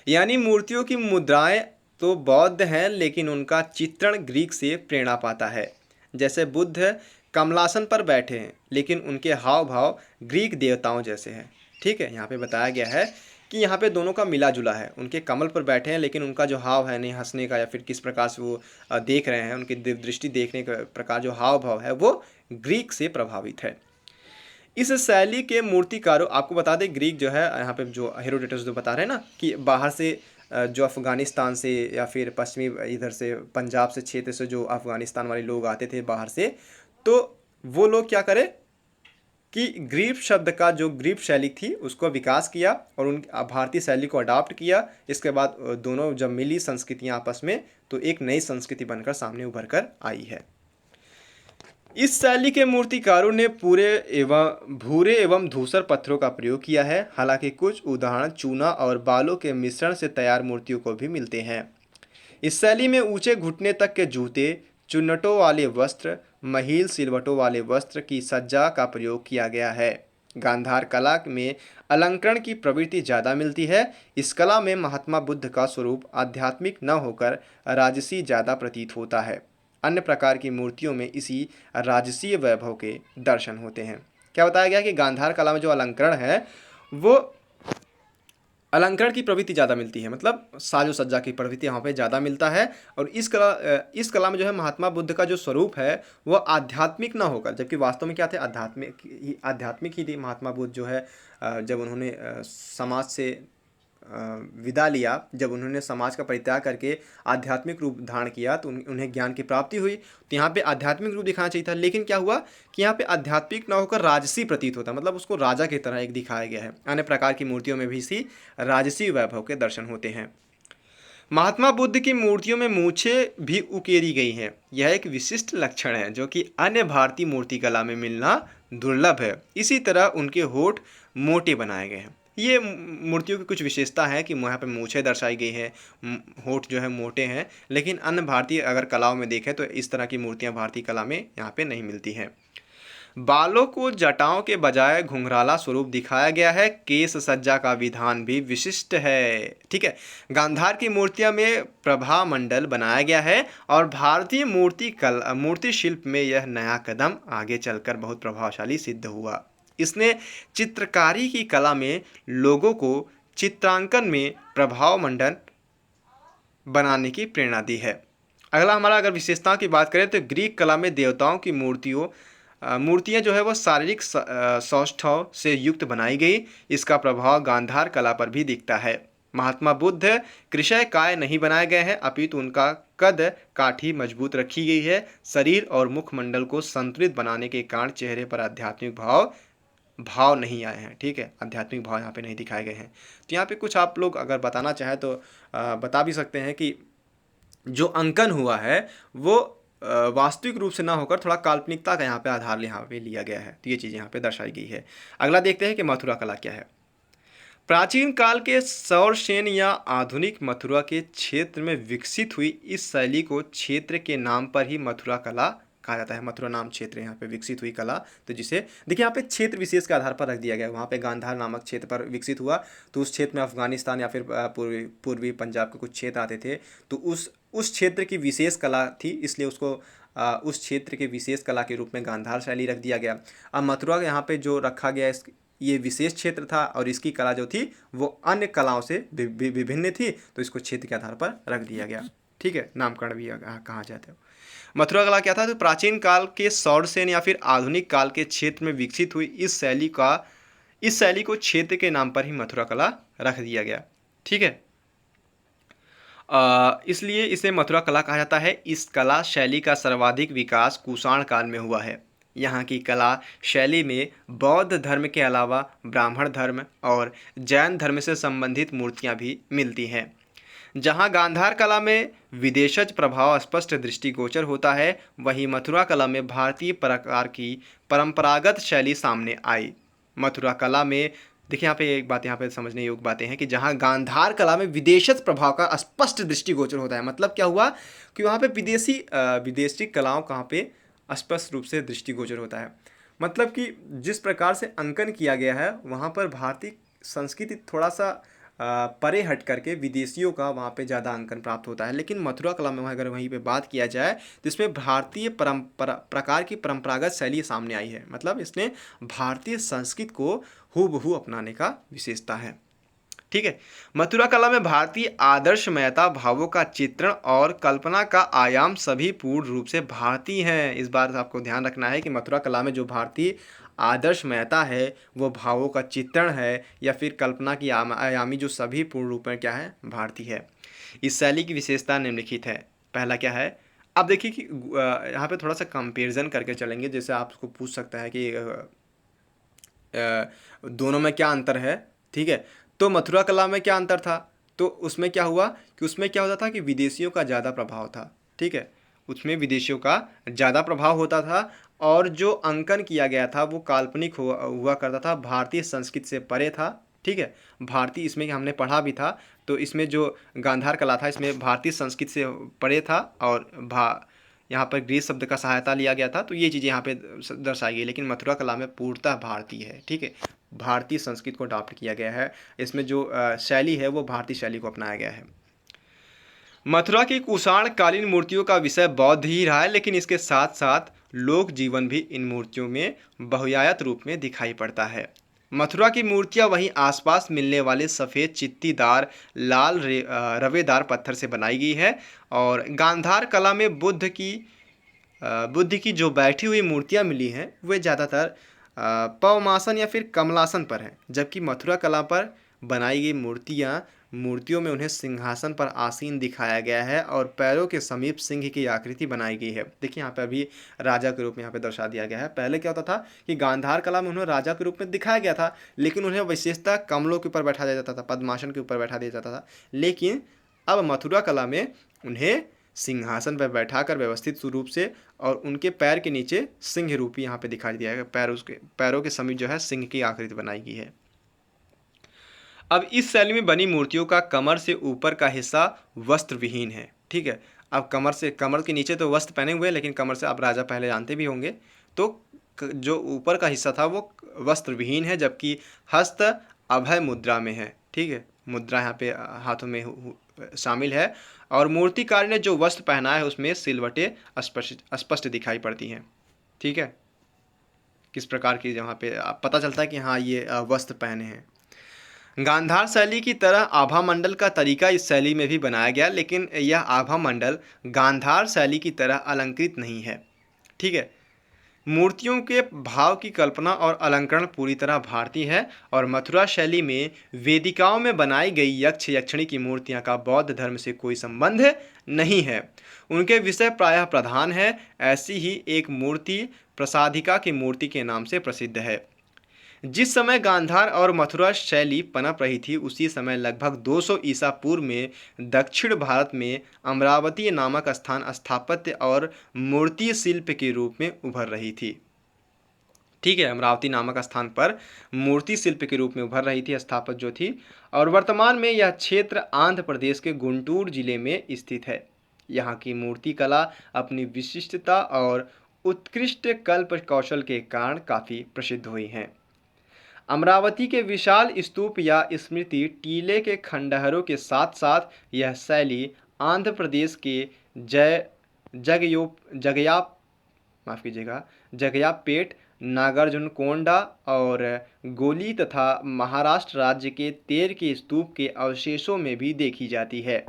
यानी मूर्तियों की मुद्राएं तो बौद्ध हैं, लेकिन उनका चित्रण ग्रीक से प्रेरणा पाता है। जैसे बुद्ध कमलासन पर बैठे हैं, लेकिन उनके हाव भाव ग्रीक देवताओं जैसे हैं। ठीक है, यहाँ पे बताया गया है कि यहाँ पे दोनों का मिला जुला है। उनके कमल पर बैठे हैं, लेकिन उनका जो हाव है, नहीं हंसने का या फिर किस प्रकार से वो देख रहे हैं, उनकी दृष्टि देखने का प्रकार जो हाव भाव है वो ग्रीक से प्रभावित है। इस शैली के मूर्तिकारों, आपको बता दें ग्रीक जो है यहाँ पे जो हेरोडोटस जो बता रहे हैं ना कि बाहर से जो अफ़गानिस्तान से या फिर पश्चिमी इधर से पंजाब से क्षेत्र से जो अफ़गानिस्तान वाले लोग आते थे बाहर से, तो वो लोग क्या करें कि ग्रीक शब्द का जो ग्रीक शैली थी उसको विकास किया और उन भारतीय शैली को अडॉप्ट किया। इसके बाद दोनों जब मिली संस्कृतियाँ आपस में, तो एक नई संस्कृति बनकर सामने उभर कर आई है। इस शैली के मूर्तिकारों ने भूरे एवं धूसर पत्थरों का प्रयोग किया है। हालांकि कुछ उदाहरण चूना और बालों के मिश्रण से तैयार मूर्तियों को भी मिलते हैं। इस शैली में ऊंचे घुटने तक के जूते, चुन्नटों वाले वस्त्र, महीन सिलवटों वाले वस्त्र की सज्जा का प्रयोग किया गया है। गांधार कला में अलंकरण की प्रवृत्ति ज़्यादा मिलती है। इस कला में महात्मा बुद्ध का स्वरूप आध्यात्मिक न होकर राजसी ज़्यादा प्रतीत होता है। अन्य प्रकार की मूर्तियों में इसी राजसीय वैभव के दर्शन होते हैं। क्या बताया गया कि गांधार कला में जो अलंकरण है वो अलंकरण की प्रवृत्ति ज़्यादा मिलती है, मतलब साजो सज्जा की प्रवृत्ति यहाँ पे ज़्यादा मिलता है। और इस कला में जो है महात्मा बुद्ध का जो स्वरूप है वह आध्यात्मिक ना होकर, जबकि वास्तव में क्या थे, आध्यात्मिक ही थी। महात्मा बुद्ध जो है जब उन्होंने समाज से विदा लिया, जब उन्होंने समाज का परित्याग करके आध्यात्मिक रूप धारण किया, तो उन्हें ज्ञान की प्राप्ति हुई। तो यहाँ पे आध्यात्मिक रूप दिखाना चाहिए था, लेकिन क्या हुआ कि यहाँ पे आध्यात्मिक ना होकर राजसी प्रतीत होता, मतलब उसको राजा की तरह एक दिखाया गया है। अन्य प्रकार की मूर्तियों में भी इसी राजसी वैभव के दर्शन होते हैं। महात्मा बुद्ध की मूर्तियों में मूछें भी उकेरी गई हैं। यह एक विशिष्ट लक्षण है जो कि अन्य भारतीय मूर्तिकला में मिलना दुर्लभ है। इसी तरह उनके होठ मोटे बनाए गए हैं। ये मूर्तियों की कुछ विशेषता है कि यहाँ पे मूछें दर्शाई गई है, होठ जो है मोटे हैं, लेकिन अन्य भारतीय अगर कलाओं में देखें तो इस तरह की मूर्तियाँ भारतीय कला में यहाँ पे नहीं मिलती हैं। बालों को जटाओं के बजाय घुंघराला स्वरूप दिखाया गया है। केश सज्जा का विधान भी विशिष्ट है। ठीक है, गांधार की मूर्तियां में प्रभा मंडल बनाया गया है और भारतीय मूर्ति शिल्प में यह नया कदम आगे चलकर बहुत प्रभावशाली सिद्ध हुआ। इसने चित्रकारी की कला में लोगों को चित्रांकन में प्रभाव मंडल बनाने की प्रेरणा दी है। अगला हमारा अगर विशेषताओं की बात करें तो ग्रीक कला में देवताओं की मूर्तियाँ जो है वह शारीरिक सौष्ठव से युक्त बनाई गई। इसका प्रभाव गांधार कला पर भी दिखता है। महात्मा बुद्ध कृशय काय नहीं बनाए गए हैं, अपितु उनका कद काठी मजबूत रखी गई है। शरीर और मुखमंडल को संतुलित बनाने के कारण चेहरे पर आध्यात्मिक भाव नहीं आए हैं। ठीक है, आध्यात्मिक भाव यहाँ पे नहीं दिखाए गए हैं। तो यहाँ पे कुछ आप लोग अगर बताना चाहें तो बता भी सकते हैं कि जो अंकन हुआ है वो वास्तविक रूप से ना होकर थोड़ा काल्पनिकता का यहाँ पे आधार यहाँ पे लिया गया है। तो ये चीज़ यहाँ पे दर्शाई गई है। अगला देखते हैं कि मथुरा कला क्या है। प्राचीन काल के सौरसेन या आधुनिक मथुरा के क्षेत्र में विकसित हुई इस शैली को क्षेत्र के नाम पर ही मथुरा कला कहा जाता है। मथुरा नाम क्षेत्र यहाँ पे विकसित हुई कला, तो जिसे देखिए यहाँ पे क्षेत्र विशेष के आधार पर रख दिया गया है। वहाँ पे गांधार नामक क्षेत्र पर विकसित हुआ, तो उस क्षेत्र में अफगानिस्तान या फिर पूर्वी पंजाब के कुछ क्षेत्र आते थे, तो उस क्षेत्र की विशेष कला थी, इसलिए उसको उस क्षेत्र के विशेष कला के रूप में गांधार शैली रख दिया गया। अब मथुरा यहाँ पे जो रखा गया ये विशेष क्षेत्र था और इसकी कला जो थी वो अन्य कलाओं से विभिन्न थी, तो इसको क्षेत्र के आधार पर रख दिया गया। ठीक है, नामकरण भी कहा जाता है। मथुरा कला क्या था, तो प्राचीन काल के सौरसेन या फिर आधुनिक काल के क्षेत्र में विकसित हुई इस शैली को क्षेत्र के नाम पर ही मथुरा कला रख दिया गया। ठीक है, इसलिए इसे मथुरा कला कहा जाता है। इस कला शैली का सर्वाधिक विकास कुषाण काल में हुआ है। यहाँ की कला शैली में बौद्ध धर्म के अलावा ब्राह्मण धर्म और जैन धर्म से संबंधित मूर्तियाँ भी मिलती हैं। जहाँ गांधार कला में विदेशज प्रभाव स्पष्ट दृष्टिगोचर होता है, वहीं मथुरा कला में भारतीय प्रकार की परंपरागत शैली सामने आई। मथुरा कला में देखिए, यहाँ पे एक बात यहाँ पे समझने योग्य बातें हैं कि जहाँ गांधार कला में विदेशज प्रभाव का स्पष्ट दृष्टिगोचर होता है। मतलब क्या हुआ कि वहाँ पे विदेशी कलाओं कहाँ पे स्पष्ट रूप से दृष्टिगोचर होता है। मतलब कि जिस प्रकार से अंकन किया गया है वहाँ पर भारतीय संस्कृति थोड़ा सा परे हट करके विदेशियों का वहाँ पे ज़्यादा अंकन प्राप्त होता है। लेकिन मथुरा कला में अगर वहीं पे बात किया जाए तो इसमें भारतीय प्रकार की परंपरागत शैली सामने आई है। मतलब इसने भारतीय संस्कृति को हूबहू अपनाने का विशेषता है। ठीक है। मथुरा कला में भारतीय आदर्शमयता, भावों का चित्रण और कल्पना का आयाम सभी पूर्ण रूप से भारतीय हैं। इस बार आपको ध्यान रखना है कि मथुरा कला में जो भारतीय आदर्शमयता है वो भावों का चित्रण है या फिर कल्पना की आयामी जो सभी पूर्ण रूप में क्या है, भारतीय है। इस शैली की विशेषता निम्नलिखित है। पहला क्या है, अब देखिए कि यहाँ पे थोड़ा सा कंपेरिजन करके चलेंगे। जैसे आपको पूछ सकता है कि दोनों में क्या अंतर है। ठीक है, तो मथुरा कला में क्या अंतर था, तो उसमें क्या हुआ कि उसमें क्या होता था कि विदेशियों का ज़्यादा प्रभाव था। ठीक है, उसमें विदेशियों का ज़्यादा प्रभाव होता था और जो अंकन किया गया था वो काल्पनिक हुआ करता था, भारतीय संस्कृति से परे था। ठीक है, भारतीय, इसमें हमने पढ़ा भी था, तो इसमें जो गांधार कला था इसमें भारतीय संस्कृति से परे था और यहाँ पर ग्रीस शब्द का सहायता लिया गया था। तो ये चीज़ें यहाँ पे दर्शाई गई। लेकिन मथुरा कला में पूर्णतः भारतीय है। ठीक है, भारतीय संस्कृति को अडॉप्ट किया गया है। इसमें जो शैली है वो भारतीय शैली को अपनाया गया है। मथुरा की कुषाण कालीन मूर्तियों का विषय बौद्ध ही रहा है, लेकिन इसके साथ साथ लोक जीवन भी इन मूर्तियों में बहुआयत रूप में दिखाई पड़ता है। मथुरा की मूर्तियां वहीं आसपास मिलने वाले सफ़ेद चित्तीदार लाल रवेदार पत्थर से बनाई गई है। और गांधार कला में बुद्ध की जो बैठी हुई मूर्तियां मिली हैं वे ज़्यादातर पवमासन या फिर कमलासन पर हैं, जबकि मथुरा कला पर बनाई गई मूर्तियों में उन्हें सिंहासन पर आसीन दिखाया गया है और पैरों के समीप सिंह की आकृति बनाई गई है। देखिए यहाँ पे अभी राजा के रूप में यहाँ पे दर्शा दिया गया है। पहले क्या होता था कि गांधार कला में उन्हें राजा के रूप में दिखाया गया था, लेकिन उन्हें विशेषता कमलों के ऊपर बैठा दिया जाता था, पद्मासन के ऊपर बैठा दिया जाता था। लेकिन अब मथुरा कला में उन्हें सिंहासन पर बैठाकर व्यवस्थित रूप से और उनके पैर के नीचे सिंह रूपी यहाँ पे दिखाई दिया है। पैरों के समीप जो है सिंह की आकृति बनाई गई है। अब इस शैली में बनी मूर्तियों का कमर से ऊपर का हिस्सा वस्त्र विहीन है। ठीक है, अब कमर के नीचे तो वस्त्र पहने हुए हैं, लेकिन कमर से आप राजा पहले जानते भी होंगे, तो जो ऊपर का हिस्सा था वो वस्त्र विहीन है, जबकि हस्त अभय मुद्रा में है। ठीक है, मुद्रा यहाँ पे हाथों में शामिल है और मूर्तिकार ने जो वस्त्र पहना है उसमें सिलवटें स्पष्ट दिखाई पड़ती हैं। ठीक है, किस प्रकार की जहाँ पे पता चलता है कि हाँ ये वस्त्र पहने हैं। गांधार शैली की तरह आभा मंडल का तरीका इस शैली में भी बनाया गया, लेकिन यह आभा मंडल गांधार शैली की तरह अलंकृत नहीं है। ठीक है, मूर्तियों के भाव की कल्पना और अलंकरण पूरी तरह भारतीय है और मथुरा शैली में वेदिकाओं में बनाई गई यक्ष यक्षिणी की मूर्तियां का बौद्ध धर्म से कोई संबंध नहीं है। उनके विषय प्रायः प्रधान है। ऐसी ही एक मूर्ति प्रसादिका की मूर्ति के नाम से प्रसिद्ध है। जिस समय गांधार और मथुरा शैली पनप रही थी उसी समय लगभग 200 ईसा पूर्व में दक्षिण भारत में अमरावती नामक स्थान स्थापत्य और मूर्ति शिल्प के रूप में उभर रही थी। ठीक है, अमरावती नामक स्थान पर मूर्ति शिल्प के रूप में उभर रही थी स्थापत्य जो थी, और वर्तमान में यह क्षेत्र आंध्र प्रदेश के गुंटूर जिले में स्थित है। यहाँ की मूर्ति कला अपनी विशिष्टता और उत्कृष्ट कल्प कौशल के कारण काफ़ी प्रसिद्ध हुई हैं। अमरावती के विशाल स्तूप या स्मृति टीले के खंडहरों के साथ साथ यह शैली आंध्र प्रदेश के जगया माफ़ कीजिएगा जगयापेट, नागार्जुनकोंडा और गोली तथा महाराष्ट्र राज्य के तेर के स्तूप के अवशेषों में भी देखी जाती है।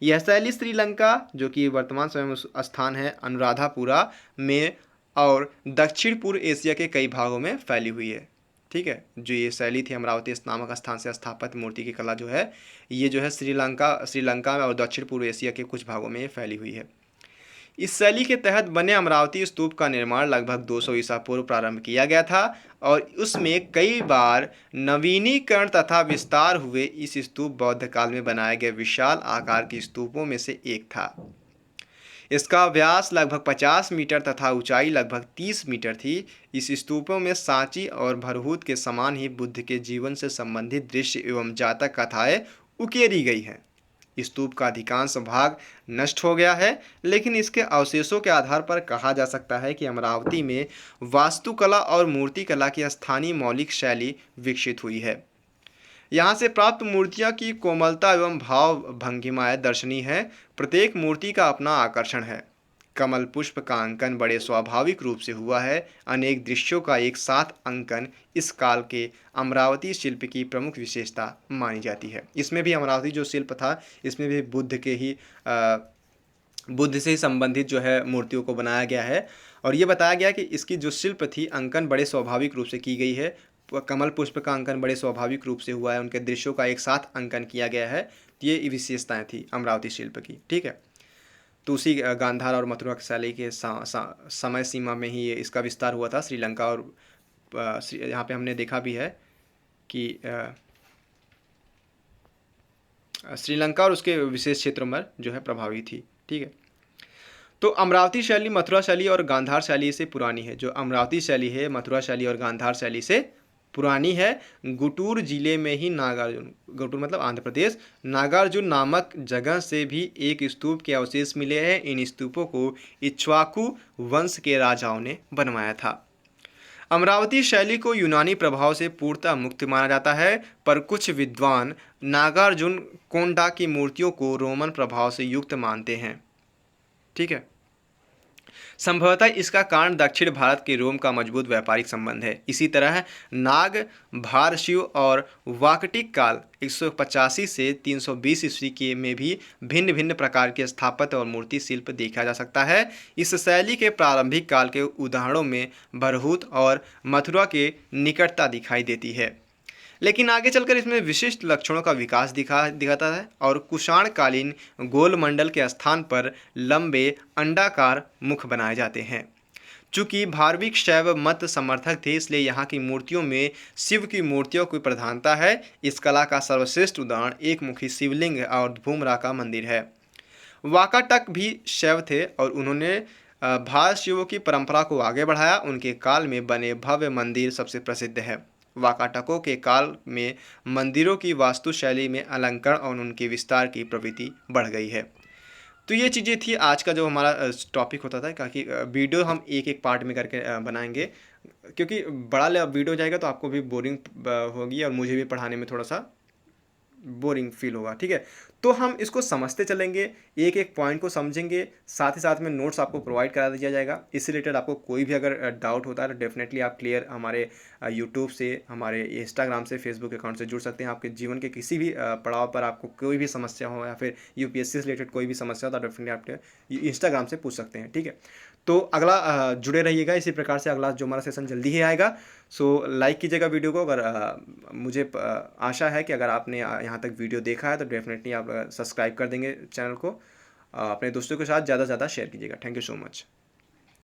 यह शैली श्रीलंका, जो कि वर्तमान समय में स्थान है अनुराधापुरा में, और दक्षिण पूर्व एशिया के कई भागों में फैली हुई है। ठीक है, जो ये शैली थी अमरावती नामक स्थान से स्थापित मूर्ति की कला जो है ये जो है श्रीलंका में और दक्षिण पूर्व एशिया के कुछ भागों में ये फैली हुई है। इस शैली के तहत बने अमरावती स्तूप का निर्माण लगभग 200 ईसा पूर्व प्रारंभ किया गया था और उसमें कई बार नवीनीकरण तथा विस्तार हुए। इस स्तूप बौद्ध काल में बनाए गए विशाल आकार के स्तूपों में से एक था। इसका व्यास लगभग 50 मीटर तथा ऊंचाई लगभग 30 मीटर थी। इस स्तूपों में सांची और भरहूत के समान ही बुद्ध के जीवन से संबंधित दृश्य एवं जातक कथाएं उकेरी गई हैं। स्तूप का अधिकांश भाग नष्ट हो गया है, लेकिन इसके अवशेषों के आधार पर कहा जा सकता है कि अमरावती में वास्तुकला और मूर्तिकला की स्थानीय मौलिक शैली विकसित हुई है। यहाँ से प्राप्त मूर्तियाँ की कोमलता एवं भाव भंगिमाएं दर्शनीय है। प्रत्येक मूर्ति का अपना आकर्षण है। कमल पुष्प का अंकन बड़े स्वाभाविक रूप से हुआ है। अनेक दृश्यों का एक साथ अंकन इस काल के अमरावती शिल्प की प्रमुख विशेषता मानी जाती है। इसमें भी अमरावती जो शिल्प था, इसमें भी बुद्ध से संबंधित जो है मूर्तियों को बनाया गया है। और ये बताया गया कि इसकी जो शिल्प थी, अंकन बड़े स्वाभाविक रूप से की गई है। कमल पुष्प का अंकन बड़े स्वाभाविक रूप से हुआ है, उनके दृश्यों का एक साथ अंकन किया गया है। ये विशेषताएं थी अमरावती शिल्प की। ठीक है, तो उसी गांधार और मथुरा शैली के समय सीमा में ही ये इसका विस्तार हुआ था। श्रीलंका और यहाँ पे हमने देखा भी है कि श्रीलंका और उसके विशेष क्षेत्रों में जो है प्रभावी थी। ठीक है, तो अमरावती शैली मथुरा शैली और गांधार शैली से पुरानी है। जो अमरावती शैली है मथुरा शैली और गांधार शैली से पुरानी है। गुंटूर जिले में ही नागार्जुन, गुंटूर मतलब आंध्र प्रदेश, नागार्जुन नामक जगह से भी एक स्तूप के अवशेष मिले हैं। इन स्तूपों को इक्ष्वाकु वंश के राजाओं ने बनवाया था। अमरावती शैली को यूनानी प्रभाव से पूर्णतः मुक्त माना जाता है, पर कुछ विद्वान नागार्जुन कोंडा की मूर्तियों को रोमन प्रभाव से युक्त मानते हैं। ठीक है, संभवतः इसका कारण दक्षिण भारत के रोम का मजबूत व्यापारिक संबंध है। इसी तरह नाग, भारशिव और वाकटिक काल 185 से 320 ईस्वी के में भी भिन्न भिन्न प्रकार के स्थापत्य और मूर्ति शिल्प देखा जा सकता है। इस शैली के प्रारंभिक काल के उदाहरणों में भरहूत और मथुरा के निकटता दिखाई देती है, लेकिन आगे चलकर इसमें विशिष्ट लक्षणों का विकास दिखाता है और कुषाणकालीन गोलमंडल के स्थान पर लंबे अंडाकार मुख बनाए जाते हैं। चूंकि भारविक शैव मत समर्थक थे, इसलिए यहाँ की मूर्तियों में शिव की मूर्तियों की प्रधानता है। इस कला का सर्वश्रेष्ठ उदाहरण एक मुखी शिवलिंग और भूमरा का मंदिर है। वाकाटक भी शैव थे और उन्होंने भार शिवों की परंपरा को आगे बढ़ाया। उनके काल में बने भव्य मंदिर सबसे प्रसिद्ध है। वाकाटकों के काल में मंदिरों की वास्तुशैली में अलंकरण और उनके विस्तार की प्रवृत्ति बढ़ गई है। तो ये चीज़ें थी आज का जो हमारा टॉपिक होता था, क्योंकि वीडियो हम एक एक पार्ट में करके बनाएंगे, क्योंकि बड़ा वीडियो जाएगा तो आपको भी बोरिंग होगी और मुझे भी पढ़ाने में थोड़ा सा बोरिंग फील होगा। ठीक है, तो हम इसको समझते चलेंगे, एक एक पॉइंट को समझेंगे, साथ ही साथ में नोट्स आपको प्रोवाइड करा दिया जाएगा। इससे रिलेटेड आपको कोई भी अगर डाउट होता है तो डेफिनेटली आप क्लियर हमारे यूट्यूब से, हमारे इंस्टाग्राम से, फेसबुक अकाउंट से जुड़ सकते हैं। आपके जीवन के किसी भी पड़ाव पर आपको कोई भी समस्या हो या फिर यूपीएससी से रिलेटेड कोई भी समस्या हो तो डेफिनेटली आप इंस्टाग्राम से पूछ सकते हैं। ठीक है, तो अगला जुड़े रहिएगा, इसी प्रकार से अगला जो हमारा सेशन जल्दी ही आएगा। सो लाइक कीजिएगा वीडियो को। अगर मुझे आशा है कि अगर आपने यहाँ तक वीडियो देखा है तो डेफिनेटली आप सब्सक्राइब कर देंगे चैनल को। अपने दोस्तों के साथ ज़्यादा से ज़्यादा शेयर कीजिएगा। Thank you so much.